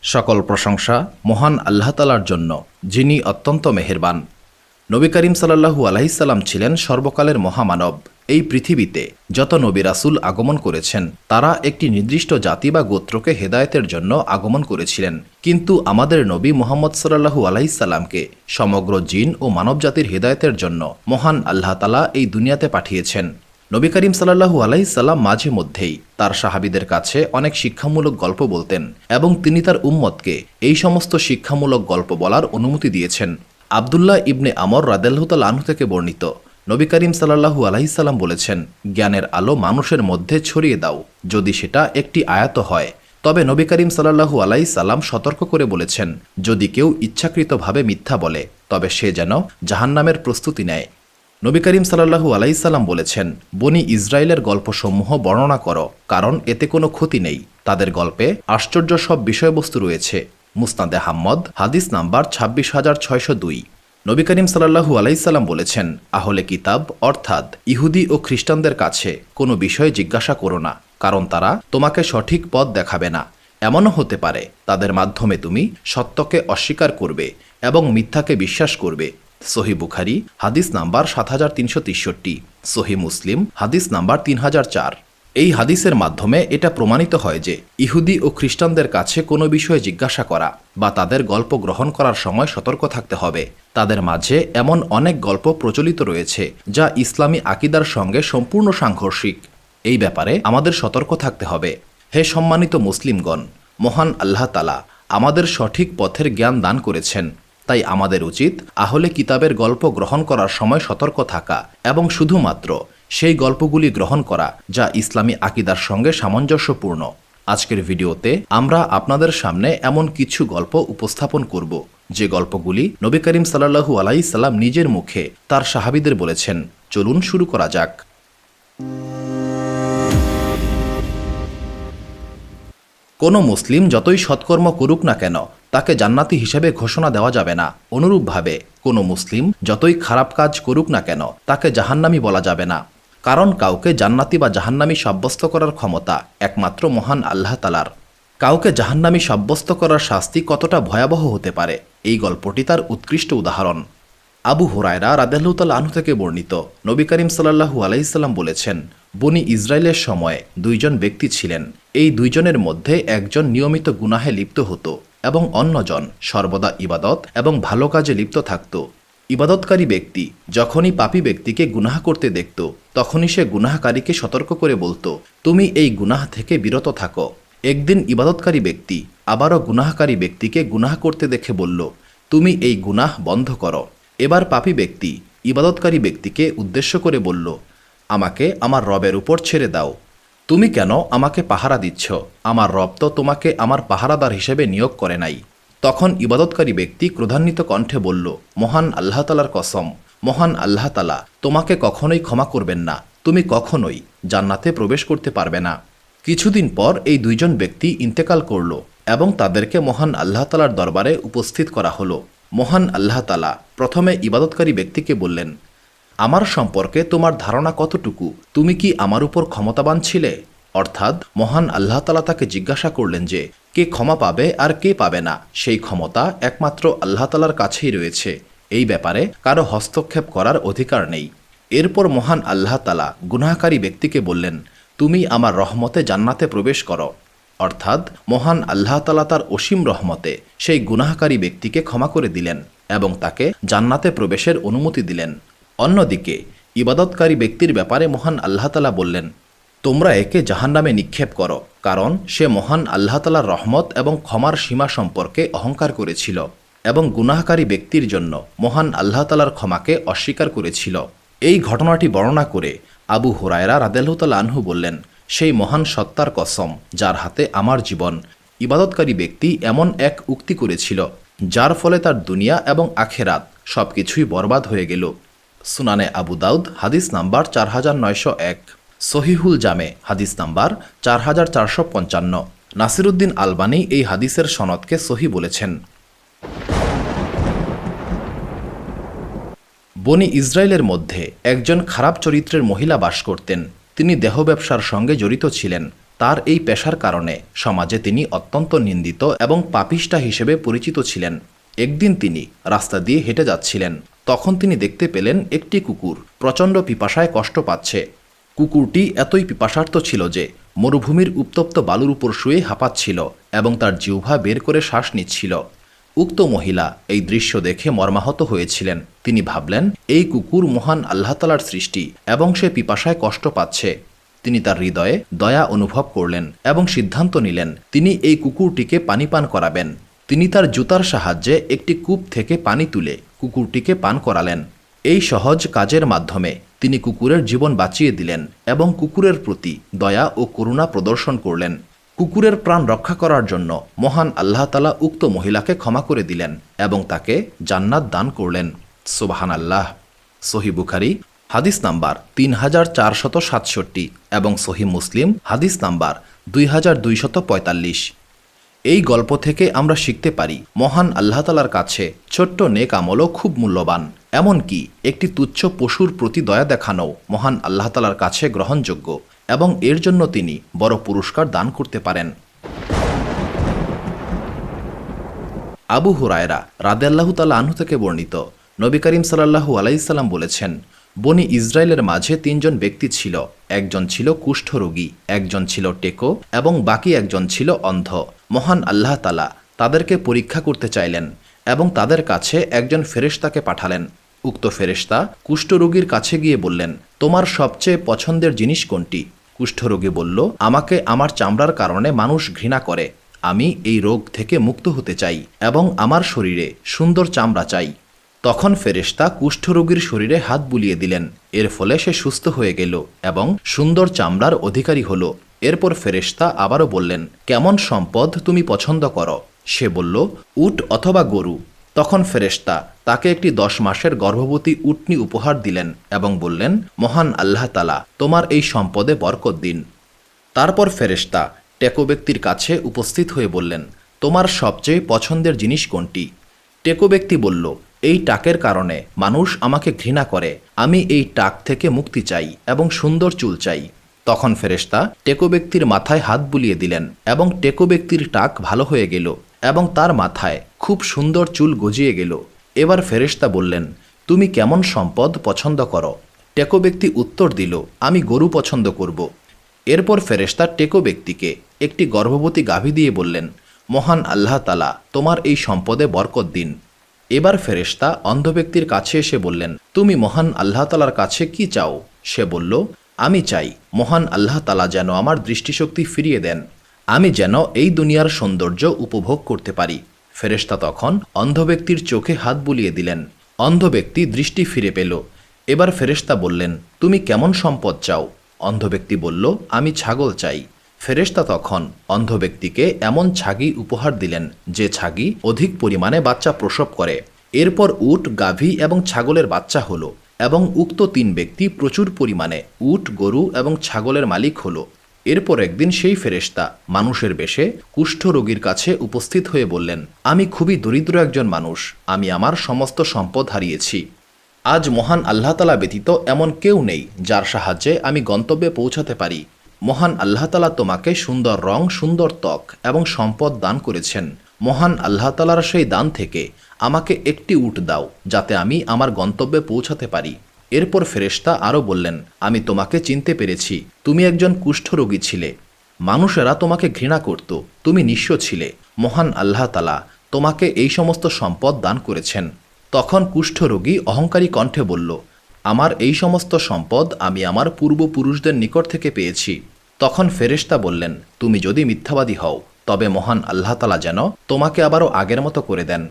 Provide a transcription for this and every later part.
সকল প্রশংসা মহান আল্লাহ তাআলার জন্য, যিনি অত্যন্ত মেহেরবান। নবী করিম সাল্লাল্লাহু আলাইহি সাল্লাম ছিলেন সর্বকালের মহামানব। এই পৃথিবীতে যত নবী রাসূল আগমন করেছেন, তারা একটি নির্দিষ্ট জাতি বা গোত্রকে হেদায়েতের জন্য আগমন করেছিলেন। কিন্তু আমাদের নবী মুহাম্মদ সাল্লাল্লাহু আলাইহি সাল্লামকে সমগ্র জিন ও মানবজাতির হেদায়েতের জন্য মহান আল্লাহ তাআলা এই দুনিয়াতে পাঠিয়েছেন। নবী করিম সাল্লাল্লাহু আলাইহি সাল্লাম মাঝে মধ্যেই তার সাহাবীদের কাছে অনেক শিক্ষামূলক গল্প বলতেন এবং তিনি তার উম্মতকে এই সমস্ত শিক্ষামূলক গল্প বলার অনুমতি দিয়েছেন। আব্দুল্লাহ ইবনে আমর রাদিয়াল্লাহু তাআলা আনহু থেকে বর্ণিত, নবী করিম সাল্লাল্লাহু আলাইহি সাল্লাম বলেছেন, জ্ঞানের আলো মানুষের মধ্যে ছড়িয়ে দাও, যদি সেটা একটি আয়াত হয়। তবে নবী করিম সাল্লাল্লাহু আলাইহি সাল্লাম সতর্ক করে বলেছেন, যদি কেউ ইচ্ছাকৃতভাবে মিথ্যা বলে, তবে সে যেন জাহান্নামের প্রস্তুতি নেয়। নবী করিম সাল্লাল্লাহু আলাইহি সাল্লাম বলেছেন, বনি ইসরায়েলের গল্পসমূহ বর্ণনা করো, কারণ এতে কোনো ক্ষতি নেই। তাদের গল্পে আশ্চর্য সব বিষয়বস্তু রয়েছে। মুসনাদে আহমদ, হাদিস নাম্বার ২৬,৬০২। নবী করিম সাল্লাল্লাহু আলাইহি সাল্লাম বলেছেন, আহলে কিতাব অর্থাৎ ইহুদি ও খ্রিস্টানদের কাছে কোনো বিষয়ে জিজ্ঞাসা করো না, কারণ তারা তোমাকে সঠিক পথ দেখাবে না। এমনও হতে পারে তাদের মাধ্যমে তুমি সত্যকে অস্বীকার করবে এবং মিথ্যাকে বিশ্বাস করবে। সহি বুখারী হাদিস নাম্বার ৭৩৬৩, সহি মুসলিম হাদিস নাম্বার ৩০০৪। এই হাদিসের মাধ্যমে এটা প্রমাণিত হয় যে ইহুদি ও খ্রিস্টানদের কাছে কোনো বিষয়ে জিজ্ঞাসা করা বা তাদের গল্প গ্রহণ করার সময় সতর্ক থাকতে হবে। তাদের মাঝে এমন অনেক গল্প প্রচলিত রয়েছে যা ইসলামী আকিদার সঙ্গে সম্পূর্ণ সাংঘর্ষিক। এই ব্যাপারে আমাদের সতর্ক থাকতে হবে। হে সম্মানিত মুসলিমগণ, মহান আল্লাহ তাআলা আমাদের সঠিক পথের জ্ঞান দান করেছেন। তাই আমাদের উচিত আহলে কিতাবের গল্প গ্রহণ করার সময় সতর্ক থাকা এবং শুধুমাত্র সেই গল্পগুলি গ্রহণ করা যা ইসলামী আকিদার সঙ্গে সামঞ্জস্যপূর্ণ। আজকের ভিডিওতে আমরা আপনাদের সামনে এমন কিছু গল্প উপস্থাপন করব যে গল্পগুলি নবী করিম সাল্লাল্লাহু আলাইহি সাল্লাম নিজের মুখে তার সাহাবীদের বলেছেন। চলুন শুরু করা যাক। কোনো মুসলিম যতই সৎকর্ম করুক না কেন, তাকে জান্নাতি হিসেবে ঘোষণা দেওয়া যাবে না। অনুরূপভাবে কোনো মুসলিম যতই খারাপ কাজ করুক না কেন, তাকে জাহান্নামী বলা যাবে না। কারণ কাউকে জান্নাতি বা জাহান্নামী সাব্যস্ত করার ক্ষমতা একমাত্র মহান আল্লাহ তাআলার। কাউকে জাহান্নামী সাব্যস্ত করার শাস্তি কতটা ভয়াবহ হতে পারে, এই গল্পটি তার উৎকৃষ্ট উদাহরণ। আবু হুরায়রা রাদিয়াল্লাহু তাআলা আনহু থেকে বর্ণিত, নবী করিম সাল্লাল্লাহু আলাইহি সাল্লাম বলেছেন, বনি ইসরায়েলের সময়ে দুইজন ব্যক্তি ছিলেন। এই দুইজনের মধ্যে একজন নিয়মিত গুনাহে লিপ্ত হতো এবং অন্যজন সর্বদা ইবাদত এবং ভালো কাজে লিপ্ত থাকত। ইবাদতকারী ব্যক্তি যখনই পাপী ব্যক্তিকে গুনাহ করতে দেখত, তখনই সে গুনাহকারীকে সতর্ক করে বলতো, তুমি এই গুনাহ থেকে বিরত থাকো। একদিন ইবাদতকারী ব্যক্তি আবারও গুনাহকারী ব্যক্তিকে গুনাহ করতে দেখে বলল, তুমি এই গুনাহ বন্ধ করো। এবার পাপী ব্যক্তি ইবাদতকারী ব্যক্তিকে উদ্দেশ্য করে বলল, আমাকে আমার রবের উপর ছেড়ে দাও। তুমি কেন আমাকে পাহারা দিচ্ছ? আমার রব তো তোমাকে আমার পাহারাদার হিসেবে নিয়োগ করে নাই। তখন ইবাদতকারী ব্যক্তি ক্রোধান্বিত কণ্ঠে বলল, মহান আল্লাহ তাআলার কসম, মহান আল্লাহ তাআলা তোমাকে কখনোই ক্ষমা করবেন না। তুমি কখনোই জান্নাতে প্রবেশ করতে পারবে না। কিছুদিন পর এই দুইজন ব্যক্তি ইন্তেকাল করল এবং তাদেরকে মহান আল্লাহ তাআলার দরবারে উপস্থিত করা হলো। মহান আল্লাহ তাআলা প্রথমে ইবাদতকারী ব্যক্তিকে বললেন, আমার সম্পর্কে তোমার ধারণা কতটুকু? তুমি কি আমার উপর ক্ষমতাবান ছিলে? অর্থাৎ মহান আল্লাহ তাআলা তাকে জিজ্ঞাসা করলেন যে কে ক্ষমা পাবে আর কে পাবে না, সেই ক্ষমতা একমাত্র আল্লাহ তাআলার কাছেই রয়েছে। এই ব্যাপারে কারো হস্তক্ষেপ করার অধিকার নেই। এরপর মহান আল্লাহ তাআলা গুনাহকারী ব্যক্তিকে বললেন, তুমি আমার রহমতে জান্নাতে প্রবেশ করো। অর্থাৎ মহান আল্লাহ তাআলা তার অসীম রহমতে সেই গুনাহকারী ব্যক্তিকে ক্ষমা করে দিলেন এবং তাকে জান্নাতে প্রবেশের অনুমতি দিলেন। অন্যদিকে ইবাদতকারী ব্যক্তির ব্যাপারে মহান আল্লাহ তাআলা বললেন, তোমরা একে জাহান্নামে নিক্ষেপ করো, কারণ সে মহান আল্লাহ তাআলার রহমত এবং ক্ষমার সীমা সম্পর্কে অহংকার করেছিল এবং গুনাহকারী ব্যক্তির জন্য মহান আল্লাহ তাআলার ক্ষমাকে অস্বীকার করেছিল। এই ঘটনাটি বর্ণনা করে আবু হুরায়রা রাদিয়াল্লাহু তাআলা আনহু বললেন, সেই মহান সত্তার কসম যার হাতে আমার জীবন, ইবাদতকারী ব্যক্তি এমন এক উক্তি করেছিল যার ফলে তার দুনিয়া এবং আখেরাত সবকিছুই বরবাদ হয়ে গেল। সুনানে আবু দাউদ হাদিস নাম্বার ৪৯০১, সহিহুল জামে হাদিস নাম্বার ৪৪৫৫। নাসিরুদ্দিন আলবানী এই হাদিসের সনদকে সহি বলেছেন। বনি ইসরায়েলের মধ্যে একজন খারাপ চরিত্রের মহিলা বাস করতেন। তিনি দেহ ব্যবসার সঙ্গে জড়িত ছিলেন। তার এই পেশার কারণে সমাজে তিনি অত্যন্ত নিন্দিত এবং পাপিষ্ঠা হিসেবে পরিচিত ছিলেন। একদিন তিনি রাস্তা দিয়ে হেঁটে যাচ্ছিলেন। তখন তিনি দেখতে পেলেন একটি কুকুর প্রচণ্ড পিপাসায় কষ্ট পাচ্ছে। কুকুরটি এতই পিপাসার্ত ছিল যে মরুভূমির উত্তপ্ত বালুর উপর শুয়ে হাঁপাচ্ছিল এবং তার জিহ্বা বের করে শ্বাস নিচ্ছিল। উক্ত মহিলা এই দৃশ্য দেখে মর্মাহত হয়েছিলেন। তিনি ভাবলেন, এই কুকুর মহান আল্লাহ তাআলার সৃষ্টি এবং সে পিপাসায় কষ্ট পাচ্ছে। তিনি তার হৃদয়ে দয়া অনুভব করলেন এবং সিদ্ধান্ত নিলেন তিনি এই কুকুরটিকে পানি পান করাবেন। তিনি তার জুতার সাহায্যে একটি কূপ থেকে পানি তুলে কুকুরটিকে পান করালেন। এই সহজ কাজের মাধ্যমে তিনি কুকুরের জীবন বাঁচিয়ে দিলেন এবং কুকুরের প্রতি দয়া ও করুণা প্রদর্শন করলেন। কুকুরের প্রাণ রক্ষা করার জন্য মহান আল্লাহ তাআলা উক্ত মহিলাকে ক্ষমা করে দিলেন এবং তাকে জান্নাত দান করলেন। সুবহানাল্লাহ। সহিহ বুখারী হাদিস নাম্বার 3467 এবং সহিহ মুসলিম হাদিস নাম্বার 2245। এই গল্প থেকে আমরা শিখতে পারি মহান আল্লাহ তাআলার কাছে ছোট্ট নেক আমলও খুব মূল্যবান। এমনকি একটি তুচ্ছ পশুর প্রতি দয়া দেখানো মহান আল্লাহ তাআলার কাছে গ্রহণযোগ্য এবং এর জন্য তিনি বড় পুরস্কার দান করতে পারেন। আবু হুরায়রা রাদিয়াল্লাহু তাআলা আনহু থেকে বর্ণিত, নবী করিম সাল্লাল্লাহু আলাইহি সাল্লাম বলেছেন, বনি ইসরায়েলের মাঝে 3 জন ব্যক্তি ছিল। একজন ছিল কুষ্ঠরোগী, একজন ছিল টেকো এবং বাকি একজন ছিল অন্ধ। মহান আল্লাহ তাআলা তাদেরকে পরীক্ষা করতে চাইলেন এবং তাদের কাছে একজন ফেরেশতাকে পাঠালেন। উক্ত ফেরেশতা কুষ্ঠরোগীর কাছে গিয়ে বললেন, তোমার সবচেয়ে পছন্দের জিনিস কোনটি? কুষ্ঠরোগী বলল, আমাকে আমার চামড়ার কারণে মানুষ ঘৃণা করে। আমি এই রোগ থেকে মুক্ত হতে চাই এবং আমার শরীরে সুন্দর চামড়া চাই। তখন ফেরেশতা কুষ্ঠরোগীর শরীরে হাত বুলিয়ে দিলেন। এর ফলে সে সুস্থ হয়ে গেল এবং সুন্দর চামড়ার অধিকারী হল। এরপর ফেরেশতা আবারও বললেন, কেমন সম্পদ তুমি পছন্দ করো? সে বলল, উট অথবা গরু। তখন ফেরেশতা তাকে একটি 10 মাসের গর্ভবতী উটনি উপহার দিলেন এবং বললেন, মহান আল্লাহ তাআলা তোমার এই সম্পদে বরকত দিন। তারপর ফেরেশতা টেকো ব্যক্তির কাছে উপস্থিত হয়ে বললেন, তোমার সবচেয়ে পছন্দের জিনিস কোনটি? টেকো ব্যক্তি বলল, এই টাকের কারণে মানুষ আমাকে ঘৃণা করে। আমি এই টাক থেকে মুক্তি চাই এবং সুন্দর চুল চাই। তখন ফেরেশতা টেকো ব্যক্তির মাথায় হাত বুলিয়ে দিলেন এবং টেকো ব্যক্তির টাক ভালো হয়ে গেল এবং তার মাথায় খুব সুন্দর চুল গজিয়ে গেল। এবার ফেরেশতা বললেন, তুমি কেমন সম্পদ পছন্দ করো? টেকো ব্যক্তি উত্তর দিল, আমি গরু পছন্দ করব। এরপর ফেরেশতা টেকো ব্যক্তিকে একটি গর্ভবতী গাভী দিয়ে বললেন, মহান আল্লাহ তাআলা তোমার এই সম্পদে বরকত দিন। এবার ফেরেশতা অন্ধ ব্যক্তির কাছে এসে বললেন, তুমি মহান আল্লাহ তাআলার কাছে কি চাও? সে বলল, আমি চাই মহান আল্লাহ তাআলা যেন আমার দৃষ্টিশক্তি ফিরিয়ে দেন, আমি যেন এই দুনিয়ার সৌন্দর্য উপভোগ করতে পারি। ফেরেশতা তখন অন্ধ ব্যক্তির চোখে হাত বুলিয়ে দিলেন। অন্ধ ব্যক্তি দৃষ্টি ফিরে পেল। এবার ফেরেশতা বললেন, তুমি কেমন সম্পদ চাও? অন্ধ ব্যক্তি বলল, আমি ছাগল চাই। ফেরেশতা তখন অন্ধ ব্যক্তিকে এমন ছাগি উপহার দিলেন যে ছাগি অধিক পরিমাণে বাচ্চা প্রসব করে। এরপর উট, গাভী এবং ছাগলের বাচ্চা হলো এবং উক্ত 3 ব্যক্তি প্রচুর পরিমাণে উট, গরু এবং ছাগলের মালিক হলো। এরপর একদিন সেই ফেরেশতা মানুষের বেশে কুষ্ঠরোগীর কাছে উপস্থিত হয়ে বললেন, আমি খুবই দরিদ্র একজন মানুষ, আমি আমার সমস্ত সম্পদ হারিয়েছি। আজ মহান আল্লাহ তাআলা ব্যতীত এমন কেউ নেই যার সাহায্যে আমি গন্তব্যে পৌঁছাতে পারি। মহান আল্লাহ তাআলা তোমাকে সুন্দর রং, সুন্দর ত্বক এবং সম্পদ দান করেছেন। মহান আল্লাহ তাআলার সেই দান থেকে আমাকে একটি উট দাও যাতে আমি আমার গন্তব্যে পৌঁছাতে পারি। এরপর ফেরেশতা আরও বললেন, আমি তোমাকে চিনতে পেরেছি, তুমি একজন কুষ্ঠরোগী ছিলে। মানুষেরা তোমাকে ঘৃণা করত, তুমি নিঃস্ব ছিলে। মহান আল্লাহ তাআলা তোমাকে এই সমস্ত সম্পদ দান করেছেন। তখন কুষ্ঠরোগী অহংকারী কণ্ঠে বলল, আমার এই সমস্ত সম্পদ আমি আমার পূর্বপুরুষদের নিকট থেকে পেয়েছি। তখন ফেরেশতা বললেন, তুমি যদি মিথ্যাবাদী হও তবে মহান আল্লাহ তাআলা যেন তোমাকে আবারও আগের মতো করে দেন।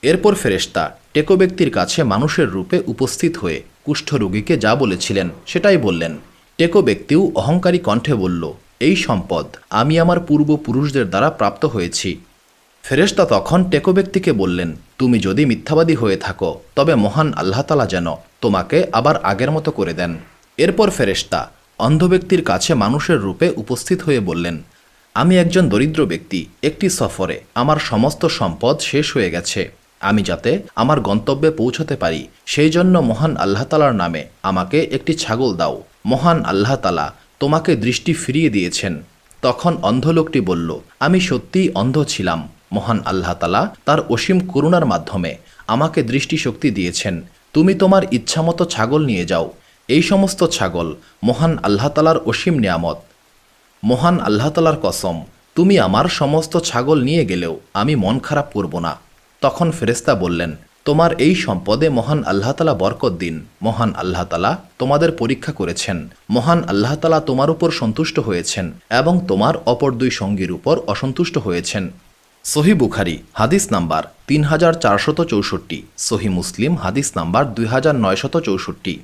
এরপর ফেরেশতা টেকো ব্যক্তির কাছে মানুষের রূপে উপস্থিত হয়ে কুষ্ঠরোগীকে যা বলেছিলেন সেটাই বললেন। টেকো ব্যক্তিও অহংকারী কণ্ঠে বলল, এই সম্পদ আমি আমার পূর্বপুরুষদের দ্বারা প্রাপ্ত হয়েছি। ফেরেশতা তখন টেকো ব্যক্তিকে বললেন, তুমি যদি মিথ্যাবাদী হয়ে থাকো তবে মহান আল্লাহ তাআলা যেন তোমাকে আবার আগের মতো করে দেন। এরপর ফেরেশতা অন্ধ ব্যক্তির কাছে মানুষের রূপে উপস্থিত হয়ে বললেন, আমি একজন দরিদ্র ব্যক্তি, একটি সফরে আমার সমস্ত সম্পদ শেষ হয়ে গেছে। আমি যাতে আমার গন্তব্যে পৌঁছতে পারি সেই জন্য মহান আল্লাহ তাআলার নামে আমাকে একটি ছাগল দাও। মহান আল্লাহ তাআলা তোমাকে দৃষ্টি ফিরিয়ে দিয়েছেন। তখন অন্ধ লোকটি বলল, আমি সত্যিই অন্ধ ছিলাম। মহান আল্লাহ তাআলা তার অসীম করুণার মাধ্যমে আমাকে দৃষ্টিশক্তি দিয়েছেন। তুমি তোমার ইচ্ছামতো ছাগল নিয়ে যাও। এই সমস্ত ছাগল মহান আল্লাহ তাআলার অসীম নিয়ামত। মহান আল্লাহ তাআলার কসম, তুমি আমার সমস্ত ছাগল নিয়ে গেলেও আমি মন খারাপ করব না। তখন ফেরেশতা বললেন, তোমার এই সম্পদে মহান আল্লাহ তাআলা বরকত দিন। মহান আল্লাহ তাআলা তোমাদের পরীক্ষা করেছেন। মহান আল্লাহ তাআলা তোমার উপর সন্তুষ্ট হয়েছেন এবং তোমার অপর দুই সঙ্গীর উপর অসন্তুষ্ট হয়েছেন। সহিহ বুখারী হাদিস নাম্বার 3464, সহিহ মুসলিম হাদিস নাম্বার 2964।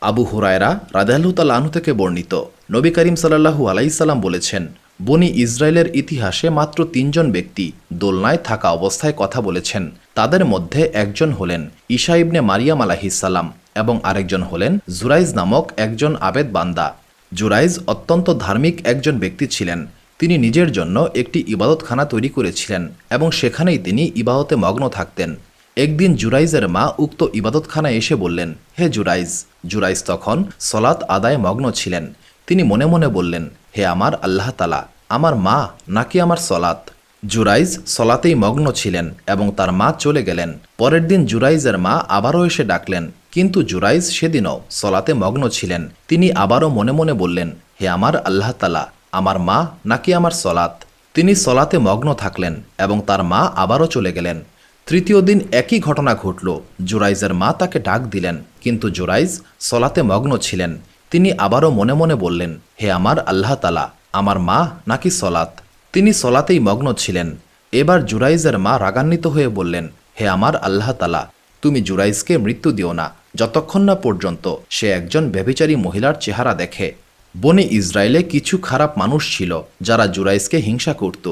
আবু হুরায়রা রাদিয়াল্লাহু তাআলা আনহু থেকে বর্ণিত, নবী করিম সাল্লাল্লাহু আলাইহি সাল্লাম বলেছেন, বনি ইসরায়েলের ইতিহাসে মাত্র 3 জন ব্যক্তি দোলনায় থাকা অবস্থায় কথা বলেছেন। তাদের মধ্যে একজন হলেন ঈসা ইবনে মারিয়াম আলাইহিস সালাম এবং আরেকজন হলেন জুরাইজ নামক একজন আবেদ বান্দা। জুরাইজ অত্যন্ত ধার্মিক একজন ব্যক্তি ছিলেন। তিনি নিজের জন্য একটি ইবাদতখানা তৈরি করেছিলেন এবং সেখানেই তিনি ইবাদতে মগ্ন থাকতেন। একদিন জুরাইজের মা উক্ত ইবাদতখানায় এসে বললেন, হে জুরাইজ। জুরাইজ তখন সলাত আদায় মগ্ন ছিলেন। তিনি মনে মনে বললেন, হে আমার আল্লাহ তাআলা, আমার মা নাকি আমার সলাত? জুরাইজ সলাতেই মগ্ন ছিলেন এবং তার মা চলে গেলেন। পরের দিন জুরাইজের মা আবারও এসে ডাকলেন, কিন্তু জুরাইজ সেদিনও সলাতে মগ্ন ছিলেন। তিনি আবারও মনে মনে বললেন, হে আমার আল্লাহ তাআলা, আমার মা নাকি আমার সলাত? তিনি সলাতে মগ্ন থাকলেন এবং তার মা আবারও চলে গেলেন। তৃতীয় দিন একই ঘটনা ঘটল। জুরাইজের মা তাকে ডাক দিলেন, কিন্তু জুরাইজ সলাতে মগ্ন ছিলেন। তিনি আবারও মনে মনে বললেন, হে আমার আল্লাহ তাআলা, আমার মা নাকি সলাত? তিনি সলাতেই মগ্ন ছিলেন। এবার জুরাইজের মা রাগান্বিত হয়ে বললেন, হে আমার আল্লাহ তাআলা, তুমি জুরাইজকে মৃত্যু দিও না, যতক্ষণ না পর্যন্ত সে একজন ব্যভিচারী মহিলার চেহারা দেখে। বনি ইসরায়েলে কিছু খারাপ মানুষ ছিল যারা জুরাইজকে হিংসা করত।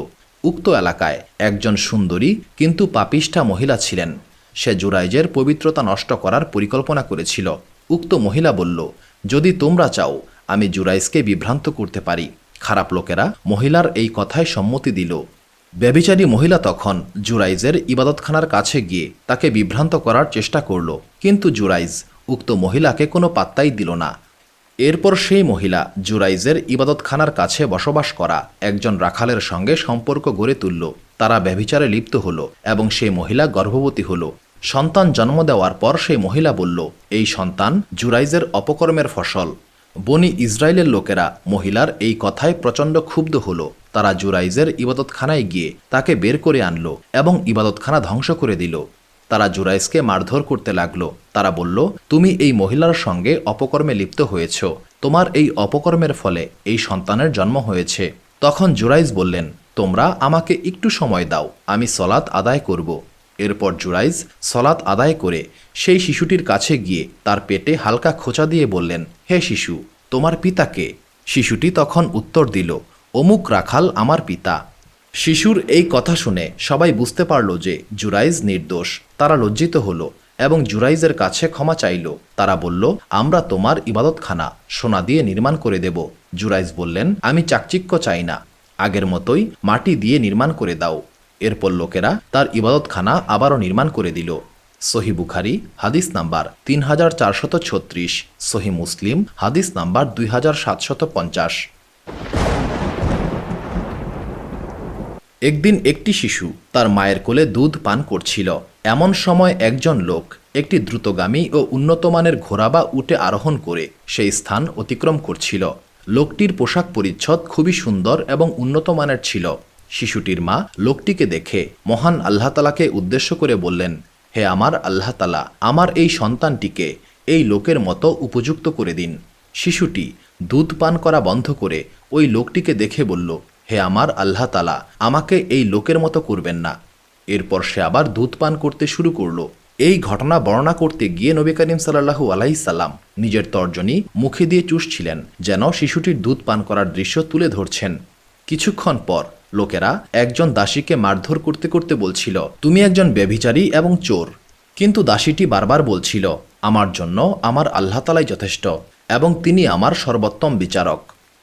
উক্ত এলাকায় একজন সুন্দরী কিন্তু পাপিষ্ঠা মহিলা ছিলেন। সে জুরাইজের পবিত্রতা নষ্ট করার পরিকল্পনা করেছিল। উক্ত মহিলা বলল, যদি তোমরা চাও আমি জুরাইজকে বিভ্রান্ত করতে পারি। খারাপ লোকেরা মহিলার এই কথায় সম্মতি দিল। ব্যভিচারী মহিলা তখন জুরাইজের ইবাদতখানার কাছে গিয়ে তাকে বিভ্রান্ত করার চেষ্টা করল, কিন্তু জুরাইজ উক্ত মহিলাকে কোনো পাত্তাই দিল না। এরপর সেই মহিলা জুরাইজের ইবাদতখানার কাছে বসবাস করা একজন রাখালের সঙ্গে সম্পর্ক গড়ে তুলল। তারা ব্যভিচারে লিপ্ত হল এবং সেই মহিলা গর্ভবতী হল। সন্তান জন্ম দেওয়ার পর সেই মহিলা বলল, এই সন্তান জুরাইজের অপকর্মের ফসল। বনি ইসরায়েলের লোকেরা মহিলার এই কথায় প্রচণ্ড ক্ষুব্ধ হল। তারা জুরাইজের ইবাদতখানায় গিয়ে তাকে বের করে আনল এবং ইবাদতখানা ধ্বংস করে দিল। তারা জুরাইজকে মারধর করতে লাগলো। তারা বলল, তুমি এই মহিলার সঙ্গে অপকর্মে লিপ্ত হয়েছ। তোমার এই অপকর্মের ফলে এই সন্তানের জন্ম হয়েছে। তখন জুরাইজ বললেন, তোমরা আমাকে একটু সময় দাও, আমি সলাত আদায় করব। এরপর জুরাইজ সলাত আদায় করে সেই শিশুটির কাছে গিয়ে তার পেটে হালকা খোঁচা দিয়ে বললেন, হে শিশু, তোমার পিতা কে? শিশুটি তখন উত্তর দিল, অমুক রাখাল আমার পিতা। শিশুর এই কথা শুনে সবাই বুঝতে পারল যে জুরাইজ নির্দোষ। তারা লজ্জিত হল এবং জুরাইজের কাছে ক্ষমা চাইল। তারা বলল, আমরা তোমার ইবাদতখানা সোনা দিয়ে নির্মাণ করে দেব। জুরাইজ বললেন, আমি চাকচিক্য চাই না, আগের মতোই মাটি দিয়ে নির্মাণ করে দাও। এরপর লোকেরা তার ইবাদতখানা আবারও নির্মাণ করে দিল। সহিহ বুখারী হাদিস নাম্বার 3436, সহিহ মুসলিম হাদিস নাম্বার 2750। একদিন একটি শিশু তার মায়ের কোলে দুধ পান করছিল। এমন সময় একজন লোক একটি দ্রুতগামী ও উন্নতমানের ঘোড়া বা উটে আরোহণ করে সেই স্থান অতিক্রম করছিল। লোকটির পোশাক পরিচ্ছদ খুবই সুন্দর এবং উন্নতমানের ছিল। শিশুটির মা লোকটিকে দেখে মহান আল্লাহ তাআলাকে উদ্দেশ্য করে বললেন, হে আমার আল্লাহ তাআলা, আমার এই সন্তানটিকে এই লোকের মতো উপযুক্ত করে দিন। শিশুটি দুধ পান করা বন্ধ করে ওই লোকটিকে দেখে বলল, হে আমার আল্লাহ তাআলা, আমাকে এই লোকের মতো করবেন না। এরপর সে আবার দুধ পান করতে শুরু করল। এই ঘটনা বর্ণনা করতে গিয়ে নবী করিম সাল্লাল্লাহু আলাইহি সাল্লাম নিজের তর্জনী মুখে দিয়ে চুষছিলেন, যেন শিশুটির দুধ পান করার দৃশ্য তুলে ধরছেন। কিছুক্ষণ পর লোকেরা একজন দাসীকে মারধর করতে করতে বলছিল, তুমি একজন ব্যভিচারী এবং চোর। কিন্তু দাসীটি বারবার বলছিল, আমার জন্য আমার আল্লাহ তাআলাই যথেষ্ট এবং তিনি আমার সর্বোত্তম বিচারক।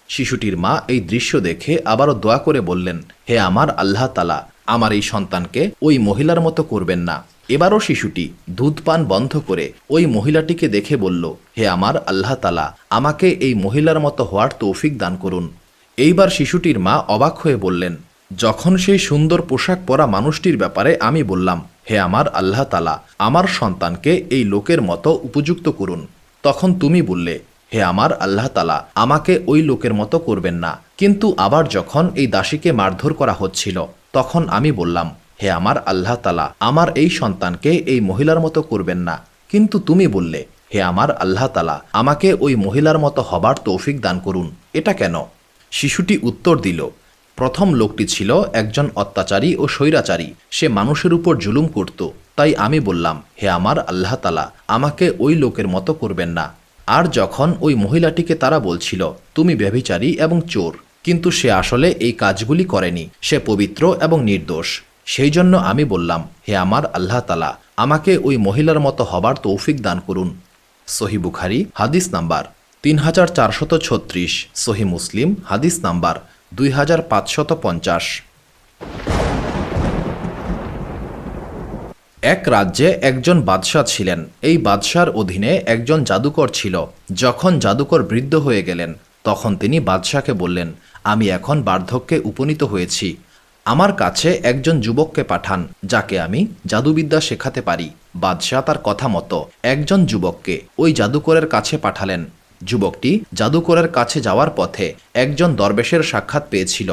শিশুটির মা এই দৃশ্য দেখে আবারও দোয়া করে বললেন, হে আমার আল্লাহ তাআলা, আমার এই সন্তানকে ওই মহিলার মতো করবেন না। এবারও শিশুটি দুধ পান বন্ধ করে ওই মহিলাটিকে দেখে বলল, হে আমার আল্লাহ তাআলা, আমাকে এই মহিলার মতো হওয়ার তৌফিক দান করুন। এইবার শিশুটির মা অবাক হয়ে বললেন, যখন সেই সুন্দর পোশাক পরা মানুষটির ব্যাপারে আমি বললাম, হে আমার আল্লাহ তাআলা, আমার সন্তানকে এই লোকের মতো উপযুক্ত করুন, তখন তুমি বললে, হে আমার আল্লাহ তাআলা, আমাকে ওই লোকের মতো করবেন না। কিন্তু আবার যখন এই দাসীকে মারধর করা হচ্ছিল, তখন আমি বললাম, হে আমার আল্লাহ তাআলা, আমার এই সন্তানকে এই মহিলার মতো করবেন না। কিন্তু তুমি বললে, হে আমার আল্লাহ তাআলা, আমাকে ওই মহিলার মতো হবার তৌফিক দান করুন। এটা কেন? শিশুটি উত্তর দিল, প্রথম লোকটি ছিল একজন অত্যাচারী ও স্বৈরাচারী, সে মানুষের উপর জুলুম করত। তাই আমি বললাম, হে আমার আল্লাহ তাআলা, আমাকে ওই লোকের মতো করবেন না। আর যখন ওই মহিলাটিকে তারা বলছিল, তুমি ব্যভিচারী এবং চোর, কিন্তু সে আসলে এই কাজগুলি করেনি, সে পবিত্র এবং নির্দোষ, সেই জন্য আমি বললাম, হে আমার আল্লাহ তাআলা, আমাকে ওই মহিলার মতো হবার তৌফিক দান করুন। সহিহ বুখারী হাদিস নাম্বার 3436, সহিহ মুসলিম হাদিস নাম্বার 2550। এক রাজ্যে একজন বাদশাহ ছিলেন। এই বাদশার অধীনে একজন জাদুকর ছিল। যখন জাদুকর বৃদ্ধ হয়ে গেলেন, তখন তিনি বাদশাকে বললেন, আমি এখন বার্ধক্যে উপনীত হয়েছি, আমার কাছে একজন যুবককে পাঠান, যাকে আমি জাদুবিদ্যা শেখাতে পারি। বাদশাহ তার কথা মতো একজন যুবককে ওই জাদুকরের কাছে পাঠালেন। যুবকটি জাদুকরের কাছে যাওয়ার পথে একজন দরবেশের সাক্ষাৎ পেয়েছিল।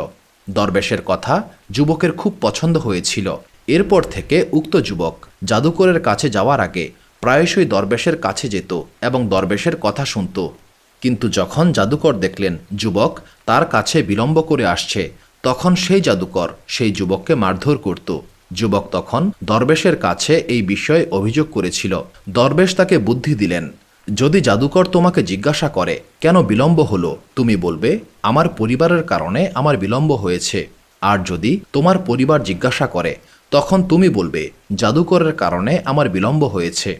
দরবেশের কথা যুবকের খুব পছন্দ হয়েছিল। এরপর থেকে উক্ত যুবক জাদুকরের কাছে যাওয়ার আগে প্রায়শই দরবেশের কাছে যেত এবং দরবেশের কথা শুনত। কিন্তু যখন জাদুকর দেখলেন যুবক তার কাছে বিলম্ব করে আসছে, তখন সেই জাদুকর সেই যুবককে মারধর করত। যুবক তখন দরবেশের কাছে এই বিষয়ে অভিযোগ করেছিল। দরবেশ তাকে বুদ্ধি দিলেন, যদি জাদুকর তোমাকে জিজ্ঞাসা করে কেন বিলম্ব হলো, তুমি বলবে, আমার পরিবারের কারণে আমার বিলম্ব হয়েছে। আর যদি তোমার পরিবার জিজ্ঞাসা করে, তখন তুমি বলবে, জাদুকরের কারণে আমার বিলম্ব হয়েছে।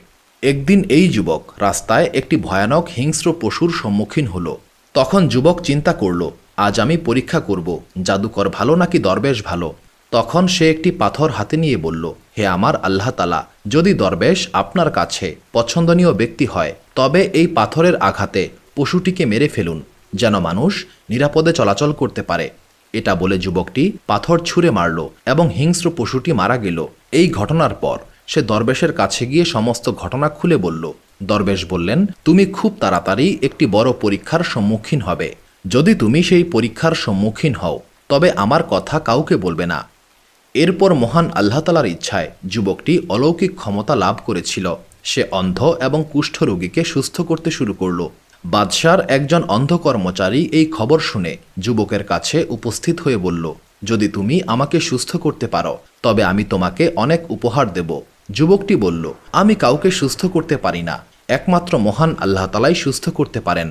একদিন এই যুবক রাস্তায় একটি ভয়ানক হিংস্র পশুর সম্মুখীন হলো। তখন যুবক চিন্তা করল, আজ আমি পরীক্ষা করব, জাদুকর ভালো নাকি দরবেশ ভালো। তখন সে একটি পাথর হাতে নিয়ে বলল, হে আমার আল্লাহ তাআলা, যদি দরবেশ আপনার কাছে পছন্দনীয় ব্যক্তি হয়, তবে এই পাথরের আঘাতে পশুটিকে মেরে ফেলুন, যেন মানুষ নিরাপদে চলাচল করতে পারে। এটা বলে যুবকটি পাথর ছুঁড়ে মারল এবং হিংস্র পশুটি মারা গেল। এই ঘটনার পর সে দরবেশের কাছে গিয়ে সমস্ত ঘটনা খুলে বলল। দরবেশ বললেন, তুমি খুব তাড়াতাড়ি একটি বড় পরীক্ষার সম্মুখীন হবে। যদি তুমি সেই পরীক্ষার সম্মুখীন হও, তবে আমার কথা কাউকে বলবে না। এরপর মহান আল্লাহ তাআলার ইচ্ছায় যুবকটি অলৌকিক ক্ষমতা লাভ করেছিল। সে অন্ধ এবং কুষ্ঠ রোগীকে সুস্থ করতে শুরু করল। বাদশার একজন অন্ধ কর্মচারী এই খবর শুনে যুবকের কাছে উপস্থিত হয়ে বলল, যদি তুমি আমাকে সুস্থ করতে পারো, তবে আমি তোমাকে অনেক উপহার দেব। যুবকটি বলল, আমি কাউকে সুস্থ করতে পারি না, একমাত্র মহান আল্লাহ তাআলাই সুস্থ করতে পারেন।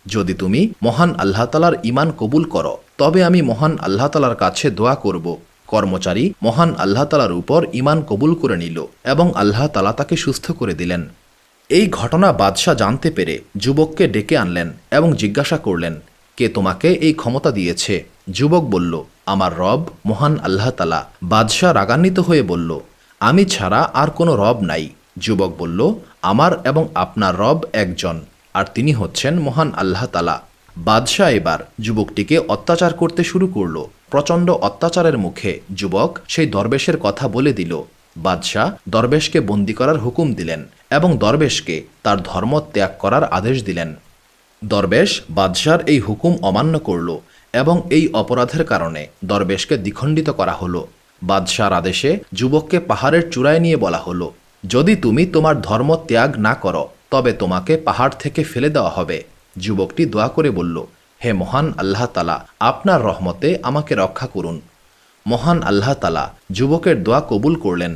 যদি তুমি মহান আল্লাহ তাআলার ঈমান কবুল করো, তবে আমি মহান আল্লাহ তাআলার কাছে দোয়া করব। কর্মচারী মহান আল্লাহ তাআলার উপর ঈমান কবুল করে নিল এবং আল্লাহ তাআলা তাকে সুস্থ করে দিলেন। এই ঘটনা বাদশাহ জানতে পেরে যুবককে ডেকে আনলেন এবং জিজ্ঞাসা করলেন, কে তোমাকে এই ক্ষমতা দিয়েছে? যুবক বলল, আমার রব মহান আল্লাহ তাআলা। বাদশাহ রাগান্বিত হয়ে বলল, আমি ছাড়া আর কোনো রব নাই। যুবক বলল, আমার এবং আপনার রব একজন, আর তিনি হচ্ছেন মহান আল্লাহ তাআলা। বাদশাহ এবার যুবকটিকে অত্যাচার করতে শুরু করল। প্রচণ্ড অত্যাচারের মুখে যুবক সেই দরবেশের কথা বলে দিল। বাদশাহ দরবেশকে বন্দী করার হুকুম দিলেন এবং দরবেশকে তার ধর্ম ত্যাগ করার আদেশ দিলেন। দরবেশ বাদশার এই হুকুম অমান্য করল এবং এই অপরাধের কারণে দরবেশকে দ্বিখণ্ডিত করা হলো। বাদশার আদেশে যুবককে পাহাড়ের চূড়ায় নিয়ে বলা হলো, যদি তুমি তোমার ধর্ম ত্যাগ না করো, তবে তোমাকে পাহাড় থেকে ফেলে দেওয়া হবে। যুবকটি দোয়া করে বলল, হে মহান আল্লাহ তাআলা, আপনার রহমতে আমাকে রক্ষা করুন। মহান আল্লাহ তাআলা যুবকের দোয়া কবুল করলেন।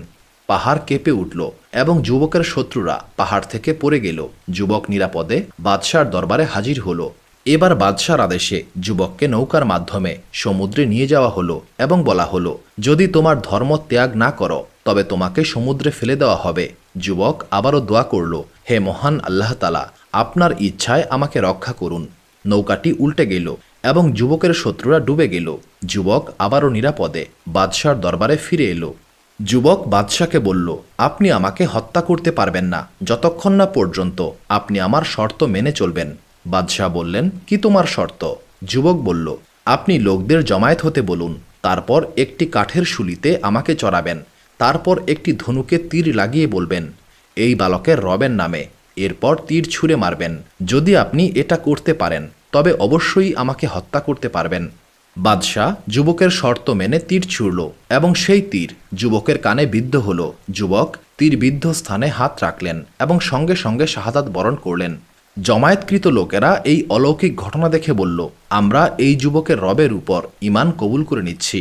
পাহাড় কেঁপে উঠল এবং যুবকের শত্রুরা পাহাড় থেকে পড়ে গেল। যুবক নিরাপদে বাদশার দরবারে হাজির হলো। এবার বাদশার আদেশে যুবককে নৌকার মাধ্যমে সমুদ্রে নিয়ে যাওয়া হলো এবং বলা হলো, যদি তোমার ধর্ম ত্যাগ না করো, তবে তোমাকে সমুদ্রে ফেলে দেওয়া হবে। যুবক আবারও দোয়া করল, হে মহান আল্লাহ তাআলা, আপনার ইচ্ছায় আমাকে রক্ষা করুন। নৌকাটি উল্টে গেল এবং যুবকের শত্রুরা ডুবে গেল। যুবক আবারও নিরাপদে বাদশার দরবারে ফিরে এলো। যুবক বাদশাকে বলল, আপনি আমাকে হত্যা করতে পারবেন না যতক্ষণ না পর্যন্ত আপনি আমার শর্ত মেনে চলবেন। বাদশাহ বললেন, কি তোমার শর্ত? যুবক বলল, আপনি লোকদের জমায়েত হতে বলুন, তারপর একটি কাঠের শুলিতে আমাকে চড়াবেন, তারপর একটি ধনুকে তীর লাগিয়ে বলবেন, এই বালকের রবের নামে, এরপর তীর ছুঁড়ে মারবেন। যদি আপনি এটা করতে পারেন তবে অবশ্যই আমাকে হত্যা করতে পারবেন। বাদশাহ যুবকের শর্ত মেনে তীর ছুড়ল এবং সেই তীর যুবকের কানে বিদ্ধ হল। যুবক তীরবিদ্ধ স্থানে হাত রাখলেন এবং সঙ্গে সঙ্গে শাহাদাত বরণ করলেন। জমায়েতকৃত লোকেরা এই অলৌকিক ঘটনা দেখে বলল, আমরা এই যুবকের রবের উপর ঈমান কবুল করে নিচ্ছি।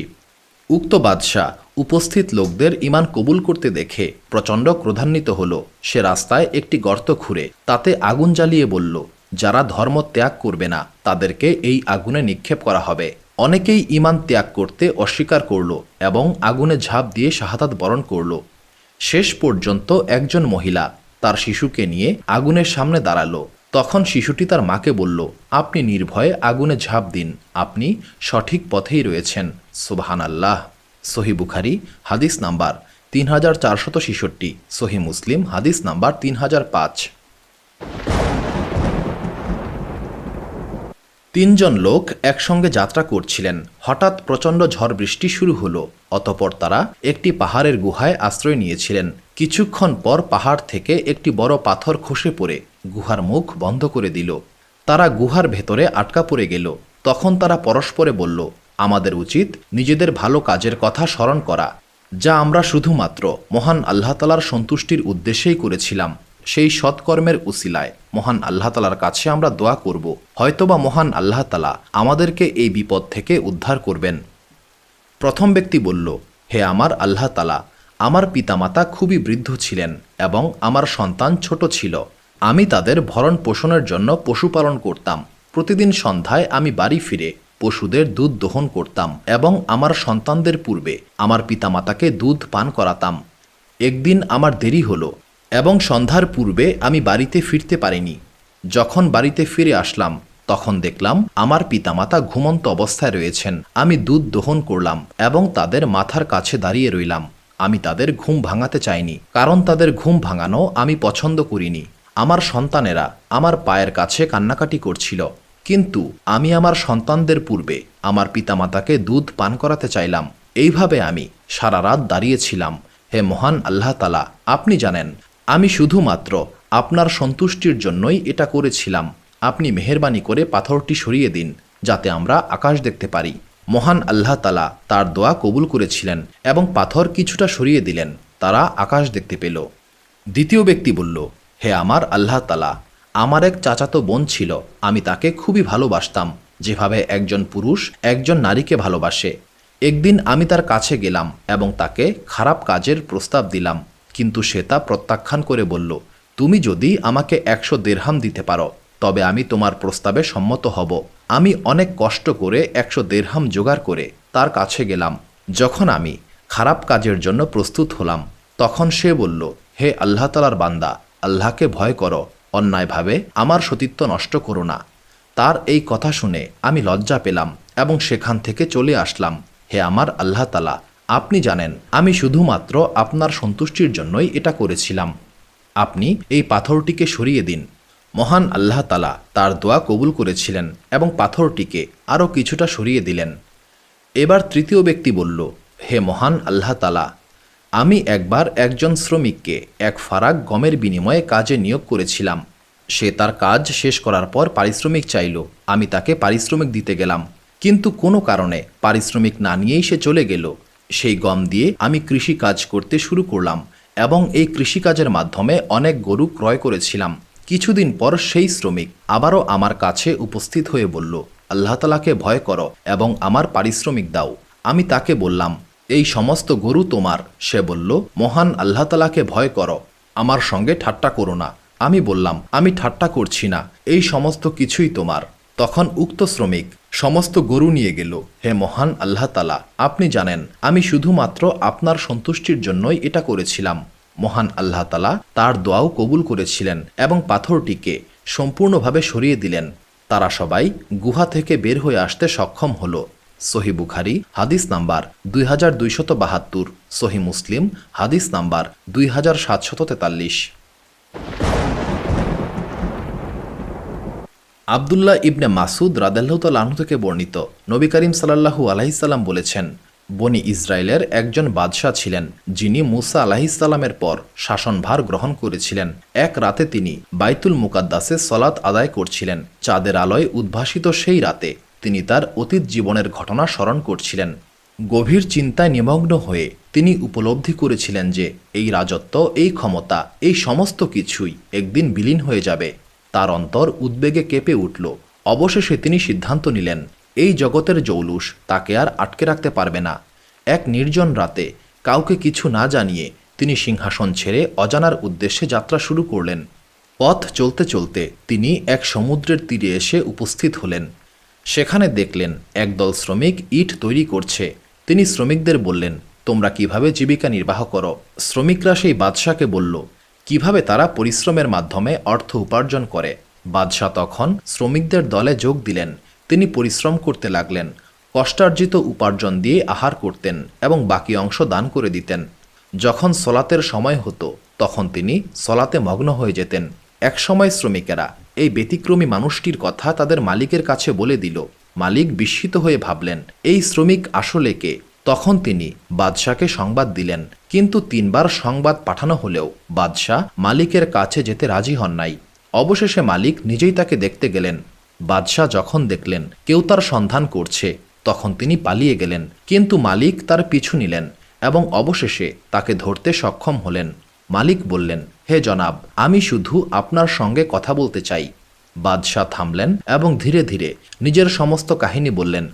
উক্ত বাদশাহ উপস্থিত লোকদের ঈমান কবুল করতে দেখে প্রচণ্ড ক্রোধান্বিত হল। সে রাস্তায় একটি গর্ত খুঁড়ে তাতে আগুন জ্বালিয়ে বলল, যারা ধর্ম ত্যাগ করবে না তাদেরকে এই আগুনে নিক্ষেপ করা হবে। অনেকেই ঈমান ত্যাগ করতে অস্বীকার করল এবং আগুনে ঝাঁপ দিয়ে শাহাদাত বরণ করল। শেষ পর্যন্ত একজন মহিলা তার শিশুকে নিয়ে আগুনের সামনে দাঁড়ালো। তখন শিশুটি তার মাকে বলল, আপনি নির্ভয়ে আগুনে ঝাঁপ দিন, আপনি সঠিক পথেই রয়েছেন। সুবহানাল্লাহ। সহি বুখারী হাদিস নাম্বার 3466, সহি মুসলিম হাদিস নাম্বার 3005। তিনজন লোক একসঙ্গে যাত্রা করছিলেন। হঠাৎ প্রচণ্ড ঝড় বৃষ্টি শুরু হলো। অতঃপর তারা একটি পাহাড়ের গুহায় আশ্রয় নিয়েছিলেন। কিছুক্ষণ পর পাহাড় থেকে একটি বড় পাথর খসে পড়ে গুহার মুখ বন্ধ করে দিল। তারা গুহার ভেতরে আটকা পড়ে গেল। তখন তারা পরস্পরে বলল, আমাদের উচিত নিজেদের ভালো কাজের কথা স্মরণ করা, যা আমরা শুধুমাত্র মহান আল্লাহ তাআলার সন্তুষ্টির উদ্দেশ্যেই করেছিলাম। সেই সৎকর্মের উসিলায় মহান আল্লাহ তাআলার কাছে আমরা দোয়া করব, হয়তোবা মহান আল্লাহ তাআলা আমাদেরকে এই বিপদ থেকে উদ্ধার করবেন। প্রথম ব্যক্তি বলল, হে আমার আল্লাহ তাআলা, আমার পিতামাতা খুবই বৃদ্ধ ছিলেন এবং আমার সন্তান ছোট ছিল। আমি তাদের ভরণ পোষণের জন্য পশুপালন করতাম। প্রতিদিন সন্ধ্যায় আমি বাড়ি ফিরে পশুদের দুধ দহন করতাম এবং আমার সন্তানদের পূর্বে আমার পিতামাতাকে দুধ পান করাতাম। একদিন আমার দেরি হলো এবং সন্ধ্যার পূর্বে আমি বাড়িতে ফিরতে পারিনি। যখন বাড়িতে ফিরে আসলাম তখন দেখলাম আমার পিতামাতা ঘুমন্ত অবস্থায় রয়েছেন। আমি দুধ দহন করলাম এবং তাদের মাথার কাছে দাঁড়িয়ে রইলাম। আমি তাদের ঘুম ভাঙাতে চাইনি, কারণ তাদের ঘুম ভাঙানো আমি পছন্দ করিনি। আমার সন্তানেরা আমার পায়ের কাছে কান্নাকাটি করছিল, কিন্তু আমি আমার সন্তানদের পূর্বে আমার পিতামাতাকে দুধ পান করাতে চাইলাম। এইভাবে আমি সারা রাত দাঁড়িয়েছিলাম। হে মহান আল্লাহ তাআলা, আপনি জানেন আমি শুধুমাত্র আপনার সন্তুষ্টির জন্যই এটা করেছিলাম। আপনি মেহেরবানি করে পাথরটি সরিয়ে দিন যাতে আমরা আকাশ দেখতে পারি। মহান আল্লাহ তাআলা তার দোয়া কবুল করেছিলেন এবং পাথর কিছুটা সরিয়ে দিলেন। তারা আকাশ দেখতে পেল। দ্বিতীয় ব্যক্তি বলল, হে আমার আল্লাহ তাআলা, আমার এক চাচাতো বোন ছিল। আমি তাকে খুবই ভালোবাসতাম, যেভাবে একজন পুরুষ একজন নারীকে ভালোবাসে। একদিন আমি তার কাছে গেলাম এবং তাকে খারাপ কাজের প্রস্তাব দিলাম, কিন্তু সে তা প্রত্যাখ্যান করে বলল, তুমি যদি আমাকে 100 দিরহাম দিতে পারো তবে আমি তোমার প্রস্তাবে সম্মত হব। আমি অনেক কষ্ট করে 100 দিরহাম জোগাড় করে তার কাছে গেলাম। যখন আমি খারাপ কাজের জন্য প্রস্তুত হলাম তখন সে বলল, হে আল্লাহ তাআলার বান্দা, আল্লাহকে ভয় করো, অন্যায়ভাবে আমার সতীত্ব নষ্ট করো না। তার এই কথা শুনে আমি লজ্জা পেলাম এবং সেখান থেকে চলে আসলাম। হে আমার আল্লাহ তাআলা, আপনি জানেন আমি শুধুমাত্র আপনার সন্তুষ্টির জন্যই এটা করেছিলাম। আপনি এই পাথরটিকে সরিয়ে দিন। মহান আল্লাহ তাআলা তার দোয়া কবুল করেছিলেন এবং পাথরটিকে আরও কিছুটা সরিয়ে দিলেন। এবার তৃতীয় ব্যক্তি বলল, হে মহান আল্লাহ তাআলা, আমি একবার একজন শ্রমিককে এক ফারাক গমের বিনিময়ে কাজে নিয়োগ করেছিলাম। সে তার কাজ শেষ করার পর পারিশ্রমিক চাইল। আমি তাকে পারিশ্রমিক দিতে গেলাম, কিন্তু কোনো কারণে পারিশ্রমিক না নিয়েই সে চলে গেল। সেই গম দিয়ে আমি কৃষি কাজ করতে শুরু করলাম এবং এই কৃষিকাজের মাধ্যমে অনেক গরু ক্রয় করেছিলাম। কিছুদিন পর সেই শ্রমিক আবারও আমার কাছে উপস্থিত হয়ে বলল, আল্লাহ তাআলাকে ভয় করো এবং আমার পারিশ্রমিক দাও। আমি তাকে বললাম, এই সমস্ত গরু তোমার। সে বলল, মহান আল্লাহ তাআলাকে ভয় করো, আমার সঙ্গে ঠাট্টা করো না। আমি বললাম, আমি ঠাট্টা করছি না, এই সমস্ত কিছুই তোমার। তখন উক্ত শ্রমিক সমস্ত গরু নিয়ে গেল। হে মহান আল্লাহ তাআলা, আপনি জানেন আমি শুধুমাত্র আপনার সন্তুষ্টির জন্যই এটা করেছিলাম। মহান আল্লাহ তাআলা তার দোয়াও কবুল করেছিলেন এবং পাথরটিকে সম্পূর্ণভাবে সরিয়ে দিলেন। তারা সবাই গুহা থেকে বের হয়ে আসতে সক্ষম হলো। সহি বুখারি হাদিস নাম্বার 2272, সহি মুসলিম হাদিস নাম্বার 2743। আবদুল্লাহ ইবনে মাসুদ রাদিয়াল্লাহু তাআলা আনহু থেকে বর্ণিত, নবী করিম সাল্লাল্লাহু আলাইহি সাল্লাম বলেছেন, বনি ইসরায়েলের একজন বাদশাহ ছিলেন যিনি মুসা আলাইহিসসালামের পর শাসনভার গ্রহণ করেছিলেন। এক রাতে তিনি বাইতুল মুকাদ্দাসে সলাত আদায় করছিলেন। চাঁদের আলোয় উদ্ভাসিত সেই রাতে তিনি তার অতীত জীবনের ঘটনা স্মরণ করছিলেন। গভীর চিন্তায় নিমগ্ন হয়ে তিনি উপলব্ধি করেছিলেন যে এই রাজত্ব, এই ক্ষমতা, এই সমস্ত কিছুই একদিন বিলীন হয়ে যাবে। তার অন্তর উদ্বেগে কেঁপে উঠল। অবশেষে তিনি সিদ্ধান্ত নিলেন এই জগতের জৌলুস তাকে আর আটকে রাখতে পারবে না। এক নির্জন রাতে কাউকে কিছু না জানিয়ে তিনি সিংহাসন ছেড়ে অজানার উদ্দেশ্যে যাত্রা শুরু করলেন। পথ চলতে চলতে তিনি এক সমুদ্রের তীরে এসে উপস্থিত হলেন। সেখানে দেখলেন একদল শ্রমিক ইট তৈরি করছে। তিনি শ্রমিকদের বললেন, তোমরা কিভাবে জীবিকা নির্বাহ করো? শ্রমিকরা সেই বাদশাকে বলল কিভাবে তারা পরিশ্রমের মাধ্যমে অর্থ উপার্জন করে। বাদশাহ তখন শ্রমিকদের দলে যোগ দিলেন। তিনি পরিশ্রম করতে লাগলেন। কষ্টার্জিত উপার্জন দিয়ে আহার করতেন এবং বাকি অংশ দান করে দিতেন। যখন সলাতের সময় হতো তখন তিনি সলাতে মগ্ন হয়ে যেতেন। একসময় শ্রমিকেরা এই ব্যতিক্রমী মানুষটির কথা তাদের মালিকের কাছে বলে দিল। মালিক বিস্মিত হয়ে ভাবলেন এই শ্রমিক আসলে কে। তখন তিনি বাদশাকে সংবাদ দিলেন, কিন্তু 3 বার সংবাদ পাঠানো হলেও বাদশাহ মালিকের কাছে যেতে রাজি হন নাই। অবশেষে মালিক নিজেই তাকে দেখতে গেলেন। বাদশাহ যখন দেখলেন কেউ তার সন্ধান করছে তখন তিনি পালিয়ে গেলেন, কিন্তু মালিক তার পিছু নিলেন এবং অবশেষে তাকে ধরতে সক্ষম হলেন। মালিক বললেন, হে জনাব, আমি শুধু আপনার সঙ্গে কথা বলতে চাই। বাদশাহ থামলেন এবং ধীরে ধীরে নিজের সমস্ত কাহিনী বললেন।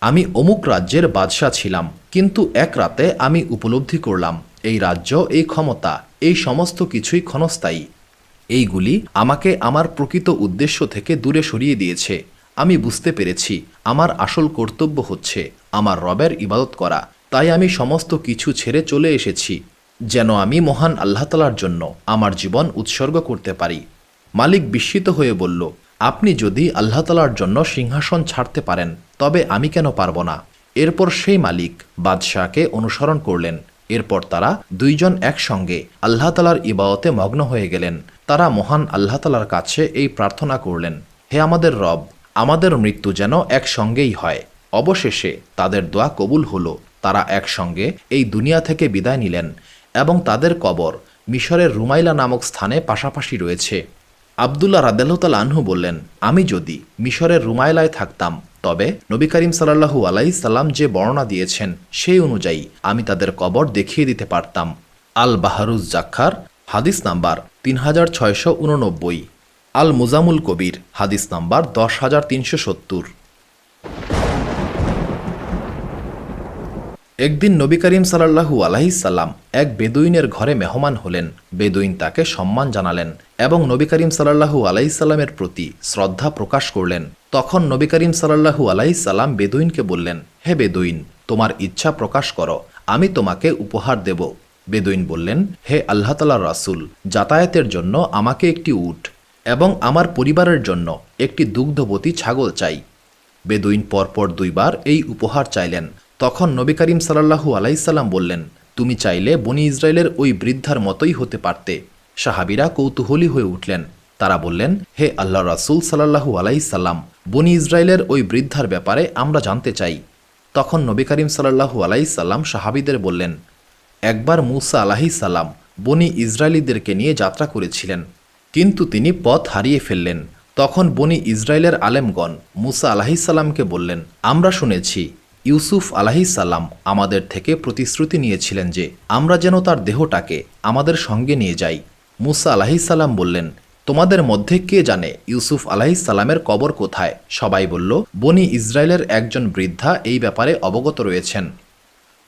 আমি অমুক রাজ্যের বাদশাহ ছিলাম, কিন্তু এক রাতে আমি উপলব্ধি করলাম এই রাজ্য, এই ক্ষমতা, এই সমস্ত কিছুই ক্ষণস্থায়ী। এইগুলি আমাকে আমার প্রকৃত উদ্দেশ্য থেকে দূরে সরিয়ে দিয়েছে। আমি বুঝতে পেরেছি আমার আসল কর্তব্য হচ্ছে আমার রবের ইবাদত করা। তাই আমি সমস্ত কিছু ছেড়ে চলে এসেছি যেন আমি মহান আল্লাহ তাআলার জন্য আমার জীবন উৎসর্গ করতে পারি। মালিক বিস্মিত হয়ে বলল, আপনি যদি আল্লাহ তাআলার জন্য সিংহাসন ছাড়তে পারেন তবে আমি কেন পারব না? এরপর সেই মালিক বাদশাহকে অনুসরণ করলেন। এরপর তারা 2 জন একসঙ্গে আল্লাহ তাআলার ইবাদতে মগ্ন হয়ে গেলেন। তারা মহান আল্লাহ তাআলার কাছে এই প্রার্থনা করলেন, হে আমাদের রব, আমাদের মৃত্যু যেন একসঙ্গেই হয়। অবশেষে তাদের দোয়া কবুল হলো। তারা একসঙ্গে এই দুনিয়া থেকে বিদায় নিলেন এবং তাদের কবর মিশরের রুমাইলা নামক স্থানে পাশাপাশি রয়েছে। আবদুল্লাহ রাদিয়াল্লাহু তাআলা আনহু বললেন, আমি যদি মিশরের রুমাইলায় থাকতাম তবে নবী করিম সাল্লাল্লাহু আলাইহি সাল্লাম যে বর্ণনা দিয়েছেন সেই অনুযায়ী আমি তাদের কবর দেখিয়ে দিতে পারতাম। আল বাহারুজ জাখার হাদিস নাম্বার 3689, আল মুজামুল কবির হাদিস নাম্বার 10370। একদিন নবী করিম সাল্লাল্লাহু আলাইহি সাল্লাম এক বেদুইনের ঘরে মেহমান হলেন। বেদুইন তাকে সম্মান জানালেন এবং নবী করিম সাল্লাল্লাহু আলাইহি সাল্লামের প্রতি শ্রদ্ধা প্রকাশ করলেন। তখন নবী করিম সাল্লাল্লাহু আলাইহি সাল্লাম বেদুইনকে বললেন, হে বেদুইন, তোমার ইচ্ছা প্রকাশ করো, আমি তোমাকে উপহার দেব। বেদুইন বললেন, হে আল্লাহ তাআলার রাসূল, যাতায়াতের জন্য আমাকে একটি উট এবং আমার পরিবারের জন্য একটি দুগ্ধবতী ছাগল চাই। বেদুইন পরপর 2 বার এই উপহার চাইলেন। তখন নবী করিম সাল্লাল্লাহু আলাইহি সাল্লাম বললেন, তুমি চাইলে বনি ইসরায়েলের ওই বৃদ্ধার মতোই হতে পারতে। সাহাবীরা কৌতূহলী হয়ে উঠলেন। তারা বললেন, হে আল্লাহর রাসূল সাল্লাল্লাহু আলাইহি সাল্লাম, বনি ইসরায়েলের ওই বৃদ্ধার ব্যাপারে আমরা জানতে চাই। তখন নবী করিম সাল্লাল্লাহু আলাইহি সাল্লাম সাহাবীদের বললেন, একবার মূসা আলাইহিস সালাম বনি ইসরায়েলীদেরকে নিয়ে যাত্রা করেছিলেন, কিন্তু তিনি পথ হারিয়ে ফেললেন। তখন বনি ইসরায়েলের আলেমগণ মূসা আলাইহিস সালামকে বললেন, আমরা শুনেছি ইউসুফ আলাইহিস সালাম আমাদের থেকে প্রতিশ্রুতি নিয়েছিলেন যে আমরা যেন তার দেহটাকে আমাদের সঙ্গে নিয়ে যাই। মূসা আলাইহিস সালাম বললেন, তোমাদের মধ্যে কে জানে ইউসুফ আলাইহিস সালামের কবর কোথায়? সবাই বলল, বনি ইসরায়েলের একজন বৃদ্ধা এই ব্যাপারে অবগত রয়েছেন।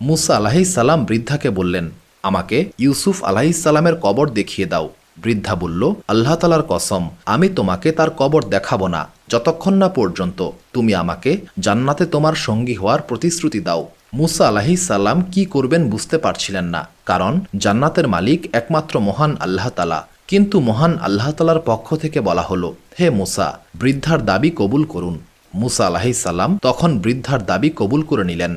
মূসা আলাইহিস সালাম বৃদ্ধাকে বললেন, আমাকে ইউসুফ আলাইহিস সালামের কবর দেখিয়ে দাও। বৃদ্ধা বলল, আল্লাহ তাআলার কসম, আমি তোমাকে তার কবর দেখাবো না যতক্ষণ না পর্যন্ত তুমি আমাকে জান্নাতে তোমার সঙ্গী হওয়ার প্রতিশ্রুতি দাও। মূসা আলাইহিস সালাম কি করবেন বুঝতে পারছিলেন না, কারণ জান্নাতের মালিক একমাত্র মহান আল্লাহ তাআলা। কিন্তু মহান আল্লাহ তাআলার পক্ষ থেকে বলা হলো, হে মূসা, বৃদ্ধার দাবি কবুল করুন। মুসা আলাইহিসসালাম তখন বৃদ্ধার দাবি কবুল করে নিলেন।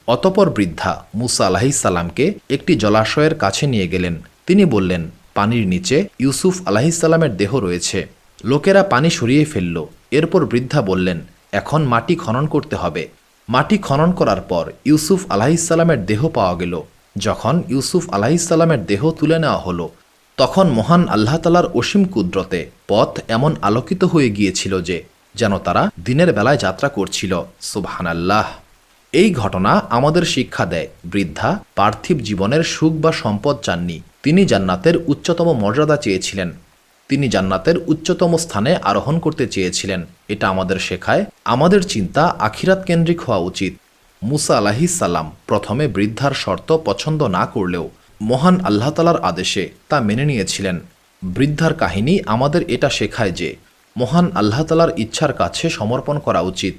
অতপর বৃদ্ধা মুসা আলাইহিসসালামকে একটি জলাশয়ের কাছে নিয়ে গেলেন। তিনি বললেন, পানির নিচে ইউসুফ আলাইহিসসালামের দেহ রয়েছে। লোকেরা পানি সরিয়ে ফেলল। এরপর বৃদ্ধা বললেন, এখন মাটি খনন করতে হবে। মাটি খনন করার পর ইউসুফ আলাইহিসসালামের দেহ পাওয়া গেল। যখন ইউসুফ আলাইহিসসালামের দেহ তুলে নেওয়া হলো, তখন মহান আল্লাহ তাআলার অসীম কুদরতে পথ এমন আলোকিত হয়ে গিয়েছিল যে যেন তারা দিনের বেলায় যাত্রা করছিল। সুবহানাল্লাহ। এই ঘটনা আমাদের শিক্ষা দেয়, বৃদ্ধা পার্থিব জীবনের সুখ বা সম্পদ চাননি। তিনি জান্নাতের উচ্চতম মর্যাদা চেয়েছিলেন। তিনি জান্নাতের উচ্চতম স্থানে আরোহণ করতে চেয়েছিলেন। এটা আমাদের শেখায় আমাদের চিন্তা আখিরাত কেন্দ্রিক হওয়া উচিত। মুসা আলাইহিসসালাম প্রথমে বৃদ্ধার শর্ত পছন্দ না করলেও মহান আল্লাহ তাআলার আদেশে তা মেনে নিয়েছিলেন। বৃদ্ধার কাহিনী আমাদের এটা শেখায় যে মহান আল্লাহ তাআলার ইচ্ছার কাছে সমর্পণ করা উচিত।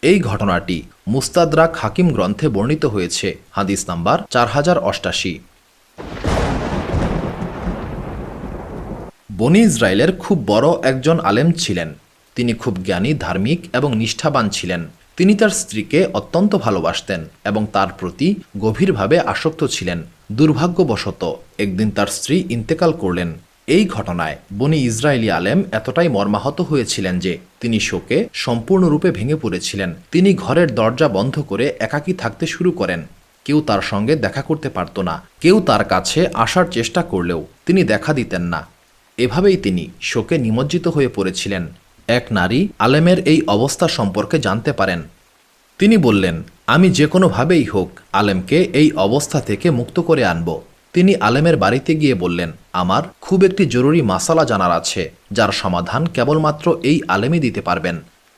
এই ঘটনাটি মুস্তাদরাক হাকিম গ্রন্থে বর্ণিত হয়েছে, হাদিস নাম্বার 4088। বনি ইসরায়েলের খুব বড় একজন আলেম ছিলেন। তিনি খুব জ্ঞানী, ধার্মিক এবং নিষ্ঠাবান ছিলেন। তিনি তার স্ত্রীকে অত্যন্ত ভালোবাসতেন এবং তার প্রতি গভীরভাবে আসক্ত ছিলেন। দুর্ভাগ্যবশত একদিন তার স্ত্রী ইন্তেকাল করলেন। এই ঘটনায় বনি ইসরায়েলি আলেম এতটাই মর্মাহত হয়েছিলেন যে তিনি শোকে সম্পূর্ণরূপে ভেঙে পড়েছিলেন। তিনি ঘরের দরজা বন্ধ করে একাকী থাকতে শুরু করেন। কেউ তার সঙ্গে দেখা করতে পারত না। কেউ তার কাছে আসার চেষ্টা করলেও তিনি দেখা দিতেন না। এভাবেই তিনি শোকে নিমজ্জিত হয়ে পড়েছিলেন। এক নারী আলেমের এই অবস্থা সম্পর্কে জানতে পারেন। তিনি বললেন, আমি যে কোনোভাবেই হোক আলেমকে এই অবস্থা থেকে মুক্ত করে আনব। তিনি আলেমের বাড়িতে গিয়ে বললেন, আমার খুব একটি জরুরি মাসালা জানার আছে, যার সমাধান কেবলমাত্র এই আলেমই দিতে পারবেন।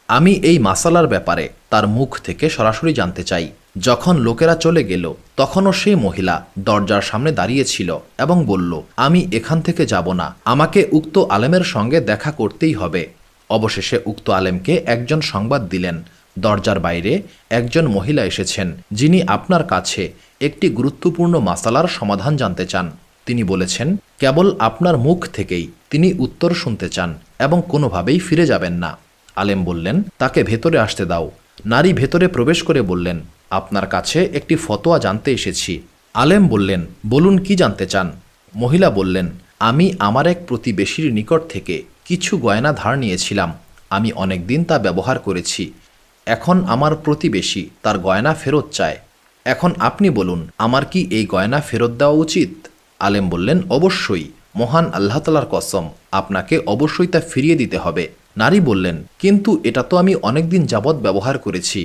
আমি এই মাসালার ব্যাপারে তার মুখ থেকে সরাসরি জানতে চাই। যখন লোকেরা চলে গেল, তখনও সেই মহিলা দরজার সামনে দাঁড়িয়েছিল এবং বলল, আমি এখান থেকে যাব না, আমাকে উক্ত আলেমের সঙ্গে দেখা করতেই হবে। অবশেষে উক্ত আলেমকে একজন সংবাদ দিলেন, দরজার বাইরে একজন মহিলা এসেছেন, যিনি আপনার কাছে একটি গুরুত্বপূর্ণ মাসালার সমাধান জানতে চান। তিনি বলেছেন, কেবল আপনার মুখ থেকেই তিনি উত্তর শুনতে চান এবং কোনোভাবেই ফিরে যাবেন না। আলেম বললেন, তাকে ভেতরে আসতে দাও। নারী ভেতরে প্রবেশ করে বললেন, আপনার কাছে একটি ফতোয়া জানতে এসেছি। আলেম বললেন, বলুন কি জানতে চান? মহিলা বললেন, আমি আমার এক প্রতিবেশীর নিকট থেকে কিছু গয়না ধার নিয়েছিলাম। আমি অনেক দিন তা ব্যবহার করেছি। এখন আমার প্রতিবেশী তার গয়না ফেরত চায়। এখন আপনি বলুন, আমার কি এই গয়না ফেরত দেওয়া উচিত? আলেম বললেন, অবশ্যই, মহান আল্লাহ তাআলার কসম, আপনাকে অবশ্যই তা ফিরিয়ে দিতে হবে। নারী বললেন, কিন্তু এটা তো আমি অনেকদিন যাবৎ ব্যবহার করেছি।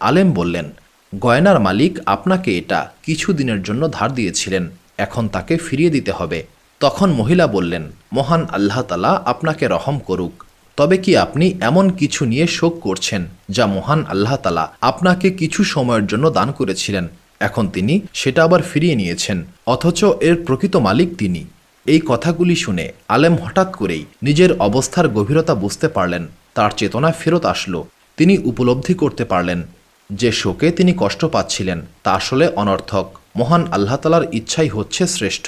আলেম বললেন, গয়নার মালিক আপনাকে এটা কিছু দিনের জন্য ধার দিয়েছিলেন, এখন তাকে ফিরিয়ে দিতে হবে। তখন মহিলা বললেন, মহান আল্লাহ তাআলা আপনাকে রহম করুক। তবে কি আপনি এমন কিছু নিয়ে শোক করছেন যা মহান আল্লাহ তাআলা আপনাকে কিছু সময়ের জন্য দান করেছিলেন, এখন তিনি সেটা আবার ফিরিয়ে নিয়েছেন, অথচ এর প্রকৃত মালিক তিনি? এই কথাগুলি শুনে আলেম হঠাৎ করেই নিজের অবস্থার গভীরতা বুঝতে পারলেন। তার চেতনা ফেরত আসলো। তিনি উপলব্ধি করতে পারলেন যে শোকে তিনি কষ্ট পাচ্ছিলেন তা আসলে অনর্থক। মহান আল্লাহ তাআলার ইচ্ছাই হচ্ছে শ্রেষ্ঠ,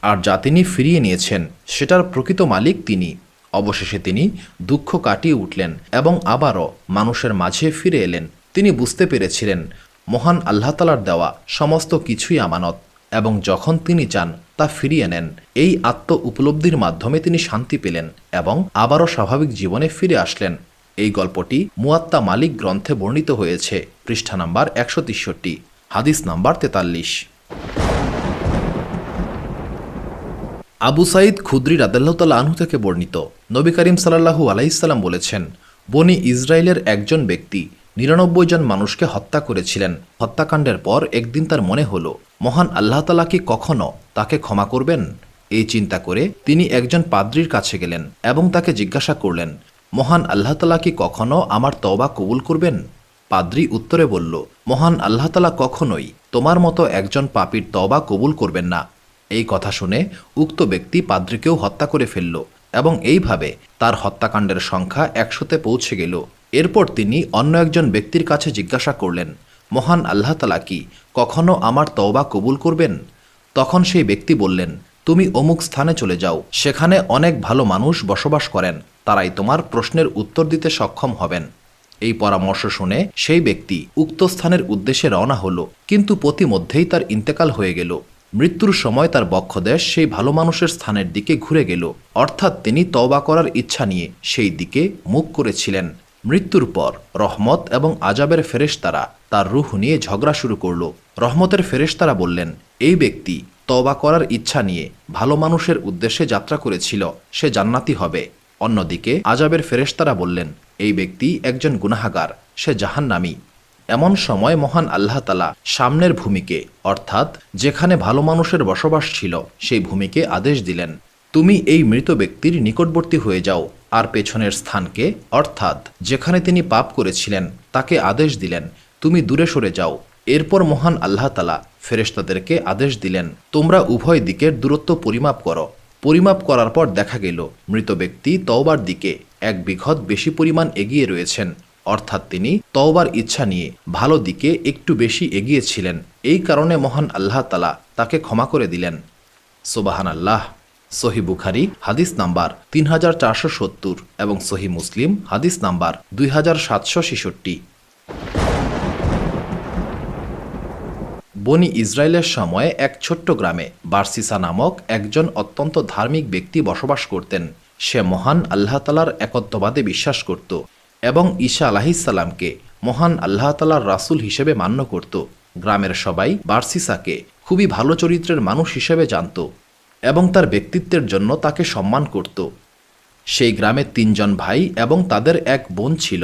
আর যা তিনি ফিরিয়ে নিয়েছেন সেটার প্রকৃত মালিক তিনি। অবশেষে তিনি দুঃখ কাটিয়ে উঠলেন এবং আবারও মানুষের মাঝে ফিরে এলেন। তিনি বুঝতে পেরেছিলেন মহান আল্লাহ তাআলার দেওয়া সমস্ত কিছুই আমানত এবং যখন তিনি চান তা ফিরিয়ে নেন। এই আত্ম উপলব্ধির মাধ্যমে তিনি শান্তি পেলেন এবং আবারও স্বাভাবিক জীবনে ফিরে আসলেন। এই গল্পটি মুয়াত্তা মালিক গ্রন্থে বর্ণিত হয়েছে, পৃষ্ঠা নাম্বার 163, হাদিস নাম্বার 43। আবু সাঈদ খুদরি রাদিয়াল্লাহু তাআলা আনহু থেকে বর্ণিত, নবী করিম সাল্লাল্লাহু আলাইহি সাল্লাম বলেছেন, বনি ইসরায়েলের একজন ব্যক্তি 99 জন মানুষকে হত্যা করেছিলেন। হত্যাকাণ্ডের পর একদিন তার মনে হলো, মহান আল্লাহ তাআলা কি কখনো তাকে ক্ষমা করবেন? এই চিন্তা করে তিনি একজন পাদ্রীর কাছে গেলেন এবং তাকে জিজ্ঞাসা করলেন, মহান আল্লাহ তাআলা কি কখনো আমার তওবা কবুল করবেন? পাদ্রী উত্তরে বলল, মহান আল্লাহ তাআলা কখনোই তোমার মতো একজন পাপীর তওবা কবুল করবেন না। এই কথা শুনে উক্ত ব্যক্তি পাদ্রীকেও হত্যা করে ফেলল এবং এইভাবে তার হত্যাকাণ্ডের সংখ্যা 100-তে পৌঁছে গেল। এরপর তিনি অন্য একজন ব্যক্তির কাছে জিজ্ঞাসা করলেন, মহান আল্লাহ তাআলা কি কখনো আমার তওবা কবুল করবেন? তখন সেই ব্যক্তি বললেন, তুমি অমুক স্থানে চলে যাও, সেখানে অনেক ভালো মানুষ বসবাস করেন, তারাই তোমার প্রশ্নের উত্তর দিতে সক্ষম হবেন। এই পরামর্শ শুনে সেই ব্যক্তি উক্ত স্থানের উদ্দেশ্যে রওনা হলো, কিন্তু পথিমধ্যেই তার ইন্তেকাল হয়ে গেল। মৃত্যুর সময় তার বক্ষদেশ সেই ভালো মানুষের স্থানের দিকে ঘুরে গেল, অর্থাৎ তিনি তওবা করার ইচ্ছা নিয়ে সেই দিকে মুখ করেছিলেন। মৃত্যুর পর রহমত এবং আজাবের ফেরেশতারা তার রূহ নিয়ে ঝগড়া শুরু করল। রহমতের ফেরেশতারা বললেন, এই ব্যক্তি তওবা করার ইচ্ছা নিয়ে ভালো মানুষের উদ্দেশ্যে যাত্রা করেছিল, সে জান্নাতি হবে। অন্যদিকে আজাবের ফেরেশতারা বললেন, এই ব্যক্তি একজন গুনাহগার, সে জাহান্নামী। এমন সময় মহান আল্লাহ তাআলা সামনের ভূমিকে, অর্থাৎ যেখানে ভালো মানুষের বসবাস ছিল সেই ভূমিকে আদেশ দিলেন, তুমি এই মৃত ব্যক্তির নিকটবর্তী হয়ে যাও, আর পেছনের স্থানকে, অর্থাৎ যেখানে তিনি পাপ করেছিলেন তাকে আদেশ দিলেন, তুমি দূরে সরে যাও। এরপর মহান আল্লাহ তাআলা ফেরেশতাদেরকে আদেশ দিলেন, তোমরা উভয় দিকের দূরত্ব পরিমাপ করো। পরিমাপ করার পর দেখা গেল মৃত ব্যক্তি তওবার দিকে 1 বিঘত বেশি পরিমাণ এগিয়ে রয়েছেন, অর্থাৎ তিনি তওবার ইচ্ছা নিয়ে ভালো দিকে একটু বেশি এগিয়েছিলেন। এই কারণে মহান আল্লাহ তাআলা তাকে ক্ষমা করে দিলেন। সুবহানাল্লাহ। সহিহ বুখারী হাদিস নাম্বার 3470 এবং সহিহ মুসলিম হাদিস নাম্বার 2766। বনি ইসরায়েলের সময়ে এক ছোট্ট গ্রামে বারসিসা নামক একজন অত্যন্ত ধার্মিক ব্যক্তি বসবাস করতেন। সে মহান আল্লাহ তাআলার একত্ববাদে বিশ্বাস করত এবং ঈসা আলাইহিসসালামকে মহান আল্লাহ তাআলার রাসূল হিসেবে মান্য করত। গ্রামের সবাই বারসিসাকে খুবই ভালো চরিত্রের মানুষ হিসেবে জানত এবং তার ব্যক্তিত্বের জন্য তাকে সম্মান করত। সেই গ্রামে 3 জন ভাই এবং তাদের এক বোন ছিল।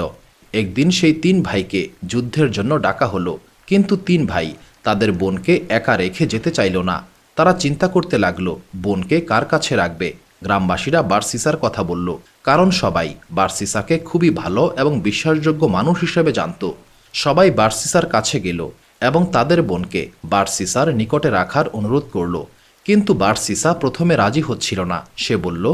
একদিন সেই 3 ভাইকে যুদ্ধের জন্য ডাকা হলো, কিন্তু 3 ভাই তাদের বোনকে একা রেখে যেতে চাইল না। তারা চিন্তা করতে লাগলো বোনকে কার কাছে রাখবে। গ্রামবাসীরা বারসিসার কথা বলল, কারণ সবাই বারসিসাকে খুবই ভালো এবং বিশ্বাসযোগ্য মানুষ হিসেবে জানত। সবাই বারসিসার কাছে গেল এবং তাদের বোনকে বারসিসার নিকটে রাখার অনুরোধ করল, কিন্তু বারসিসা প্রথমে রাজি হচ্ছিল না। সে বলল,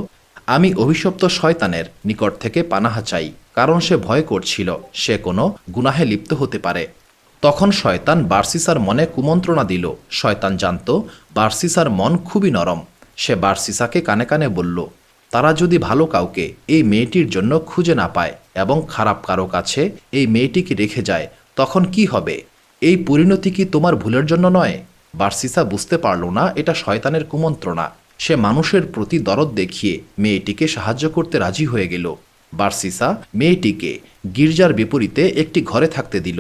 আমি অভিশপ্ত শয়তানের নিকট থেকে পানাহা চাই, কারণ সে ভয় করছিল সে কোনো গুনাহে লিপ্ত হতে পারে। তখন শয়তান বারসিসার মনে কুমন্ত্রণা দিল। শয়তান জানত বারসিসার মন খুবই নরম। সে বারসিসাকে কানে কানে বলল, তারা যদি ভালো কাউকে এই মেয়েটির জন্য খুঁজে না পায় এবং খারাপ কারো কাছে এই মেয়েটিকে রেখে যায়, তখন কি হবে? এই পরিণতি কি তোমার ভুলের জন্য নয়? বারসিসা বুঝতে পারল না এটা শয়তানের কুমন্ত্রণা। সে মানুষের প্রতি দরদ দেখিয়ে মেয়েটিকে সাহায্য করতে রাজি হয়ে গেল। বারসিসা মেয়েটিকে গির্জার বিপরীতে একটি ঘরে থাকতে দিল।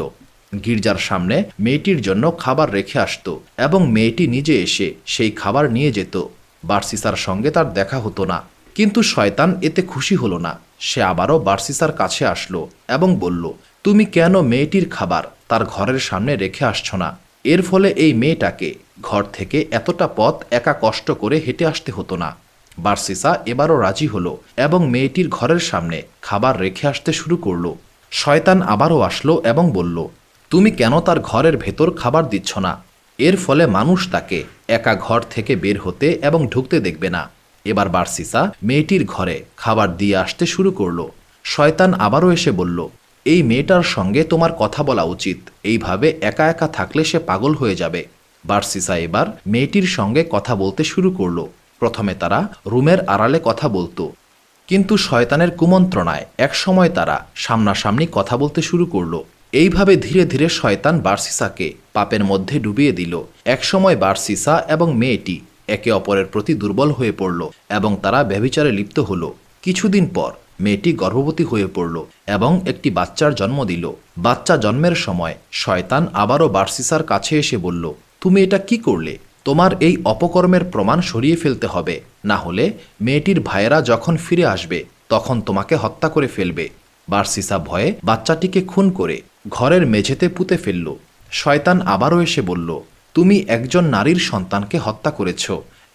গির্জার সামনে মেয়েটির জন্য খাবার রেখে আসতো এবং মেয়েটি নিজে এসে সেই খাবার নিয়ে যেত। বারসিসার সঙ্গে তার দেখা হতো না, কিন্তু শয়তান এতে খুশি হলো না। সে আবারও বারসিসার কাছে আসলো এবং বলল, তুমি কেন মেয়েটির খাবার তার ঘরের সামনে রেখে আসছো না? এর ফলে এই মেয়েটাকে ঘর থেকে এতটা পথ একা কষ্ট করে হেঁটে আসতে হতো না। বারসিসা এবারও রাজি হলো এবং মেয়েটির ঘরের সামনে খাবার রেখে আসতে শুরু করলো। শয়তান আবারও আসলো এবং বলল, তুমি কেন তার ঘরের ভেতর খাবার দিচ্ছ না? এর ফলে মানুষ তাকে একা ঘর থেকে বের হতে এবং ঢুকতে দেখবে না। এবার বারসিসা মেয়েটির ঘরে খাবার দিয়ে আসতে শুরু করলো। শয়তান আবারও এসে বলল, এই মেয়েটার সঙ্গে তোমার কথা বলা উচিত, এইভাবে একা একা থাকলে সে পাগল হয়ে যাবে। বারসিসা এবার মেয়েটির সঙ্গে কথা বলতে শুরু করলো। প্রথমে তারা রুমের আড়ালে কথা বলতো, কিন্তু শয়তানের কুমন্ত্রণায় একসময় তারা সামনাসামনি কথা বলতে শুরু করলো। এইভাবে ধীরে ধীরে শয়তান বারসিসাকে পাপের মধ্যে ডুবিয়ে দিল। একসময় বারসিসা এবং মেয়েটি একে অপরের প্রতি দুর্বল হয়ে পড়ল এবং তারা ব্যভিচারে লিপ্ত হলো। কিছুদিন পর মেয়েটি গর্ভবতী হয়ে পড়ল এবং একটি বাচ্চার জন্ম দিল। বাচ্চা জন্মের সময় শয়তান আবারও বারসিসার কাছে এসে বলল, তুমি এটা কি করলে? তোমার এই অপকর্মের প্রমাণ সরিয়ে ফেলতে হবে, না হলে মেয়েটির ভাইয়েরা যখন ফিরে আসবে তখন তোমাকে হত্যা করে ফেলবে। বারসিসা ভয়ে বাচ্চাটিকে খুন করে ঘরের মেঝেতে পুঁতে ফেলল। শয়তান আবারও এসে বলল, তুমি একজন নারীর সন্তানকে হত্যা করেছ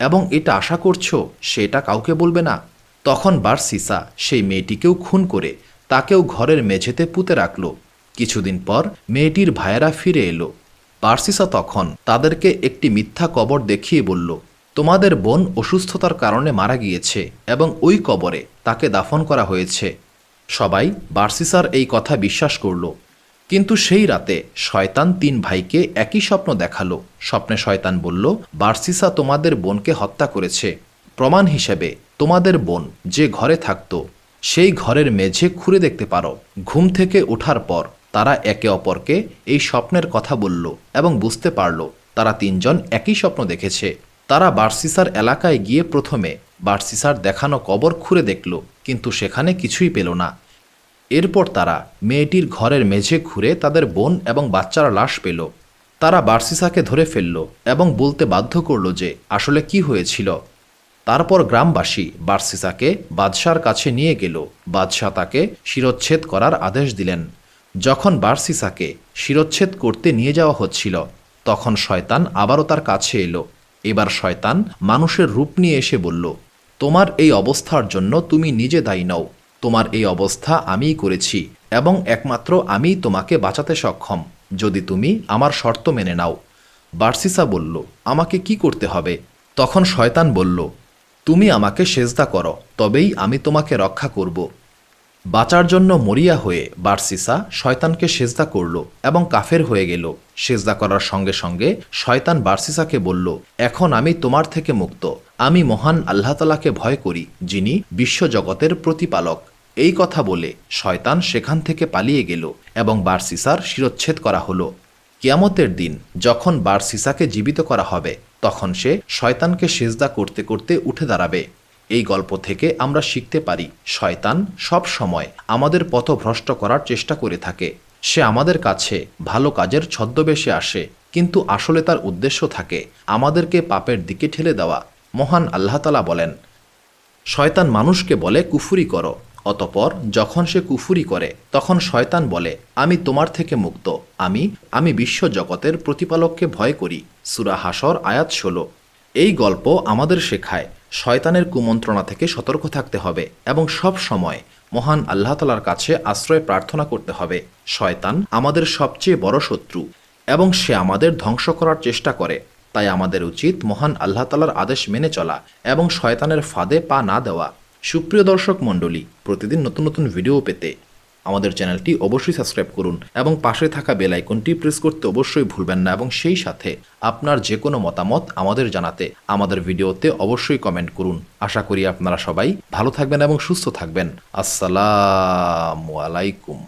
এবং এটা আশা করছো সেটা কাউকে বলবে না। তখন বারসিসা সেই মেয়েটিকেও খুন করে তাকেও ঘরের মেঝেতে পুঁতে রাখল। কিছুদিন পর মেয়েটির ভাইয়েরা ফিরে এলো। বারসিসা তখন তাদেরকে একটি মিথ্যা কবর দেখিয়ে বলল, তোমাদের বোন অসুস্থতার কারণে মারা গিয়েছে এবং ওই কবরে তাকে দাফন করা হয়েছে। সবাই বারসিসার এই কথা বিশ্বাস করল। কিন্তু সেই রাতে শয়তান 3 ভাইকে একই স্বপ্ন দেখালো। স্বপ্নে শয়তান বলল, বারসিসা তোমাদের বোনকে হত্যা করেছে। প্রমাণ হিসেবে তোমাদের বোন যে ঘরে থাকত সেই ঘরের মেঝে খুঁড়ে দেখতে পারো। ঘুম থেকে ওঠার পর তারা একে অপরকে এই স্বপ্নের কথা বলল এবং বুঝতে পারল তারা তিনজন একই স্বপ্ন দেখেছে। তারা বার্সিসার এলাকায় গিয়ে প্রথমে বার্সিসার দেখানো কবর খুঁড়ে দেখল, কিন্তু সেখানে কিছুই পেল না। এরপর তারা মেয়েটির ঘরের মেঝে ঘুরে তাদের বোন এবং বাচ্চারা লাশ পেল। তারা বার্সিসাকে ধরে ফেলল এবং বলতে বাধ্য করল যে আসলে কি হয়েছিল। তারপর গ্রামবাসী বার্সিসাকে বাদশার কাছে নিয়ে গেল। বাদশাহ তাকে শিরচ্ছেদ করার আদেশ দিলেন। যখন বার্সিসাকে শিরচ্ছেদ করতে নিয়ে যাওয়া হচ্ছিল, তখন শয়তান আবারও তার কাছে এলো। এবার শয়তান মানুষের রূপ নিয়ে এসে বলল, তোমার এই অবস্থার জন্য তুমি নিজে দায়ী নও। তোমার এই অবস্থা আমিই করেছি এবং একমাত্র আমিই তোমাকে বাঁচাতে সক্ষম, যদি তুমি আমার শর্ত মেনে নাও। বার্সিসা বলল, আমাকে কি করতে হবে? তখন শয়তান বলল, তুমি আমাকে সেজদা করো, তবেই আমি তোমাকে রক্ষা করব। বাঁচার জন্য মরিয়া হয়ে বার্সিসা শয়তানকে সেজদা করল এবং কাফের হয়ে গেল। সেজদা করার সঙ্গে সঙ্গে শয়তান বার্সিসাকে বলল, এখন আমি তোমার থেকে মুক্ত। আমি মহান আল্লাহ তাআলাকে ভয় করি, যিনি বিশ্বজগতের প্রতিপালক। এই কথা বলে শয়তান সেখান থেকে পালিয়ে গেল এবং বার্সিসার শিরচ্ছেদ করা হলো। কিয়ামতের দিন যখন বার্সিসাকে জীবিত করা হবে, তখন সে শয়তানকে সেজদা করতে করতে উঠে দাঁড়াবে। এই গল্প থেকে আমরা শিখতে পারি, শয়তান সব সময় আমাদের পথভ্রষ্ট করার চেষ্টা করে থাকে। সে আমাদের কাছে ভালো কাজের ছদ্মবেশে আসে, কিন্তু আসলে তার উদ্দেশ্য থাকে আমাদেরকে পাপের দিকে ঠেলে দেওয়া। মহান আল্লাহ তাআলা বলেন, শয়তান মানুষকে বলে কুফরি করো, অতপর যখন সে কুফরি করে তখন শয়তান বলে, আমি তোমার থেকে মুক্ত। আমি বিশ্বজগতের প্রতিপালককে ভয় করি। সূরা হাশর আয়াত 16। এই গল্প আমাদের শেখায় শয়তানের কুমন্ত্রণা থেকে সতর্ক থাকতে হবে এবং সব সময় মহান আল্লাহ তাআলার কাছে আশ্রয় প্রার্থনা করতে হবে। শয়তান আমাদের সবচেয়ে বড় শত্রু এবং সে আমাদের ধ্বংস করার চেষ্টা করে। তাই আমাদের উচিত মহান আল্লাহ তাআলার আদেশ মেনে চলা এবং শয়তানের ফাঁদে পা না দেওয়া। সুপ্রিয় দর্শক মণ্ডলী, প্রতিদিন নতুন নতুন ভিডিও পেতে আমাদের চ্যানেলটি অবশ্যই সাবস্ক্রাইব করুন এবং পাশে থাকা বেল আইকনটি প্রেস করতে অবশ্যই ভুলবেন না, এবং সেই সাথে আপনার যে কোনো মতামত আমাদের জানাতে আমাদের ভিডিওতে অবশ্যই কমেন্ট করুন। আশা করি আপনারা সবাই ভালো থাকবেন এবং সুস্থ থাকবেন। আসসালামু আলাইকুম।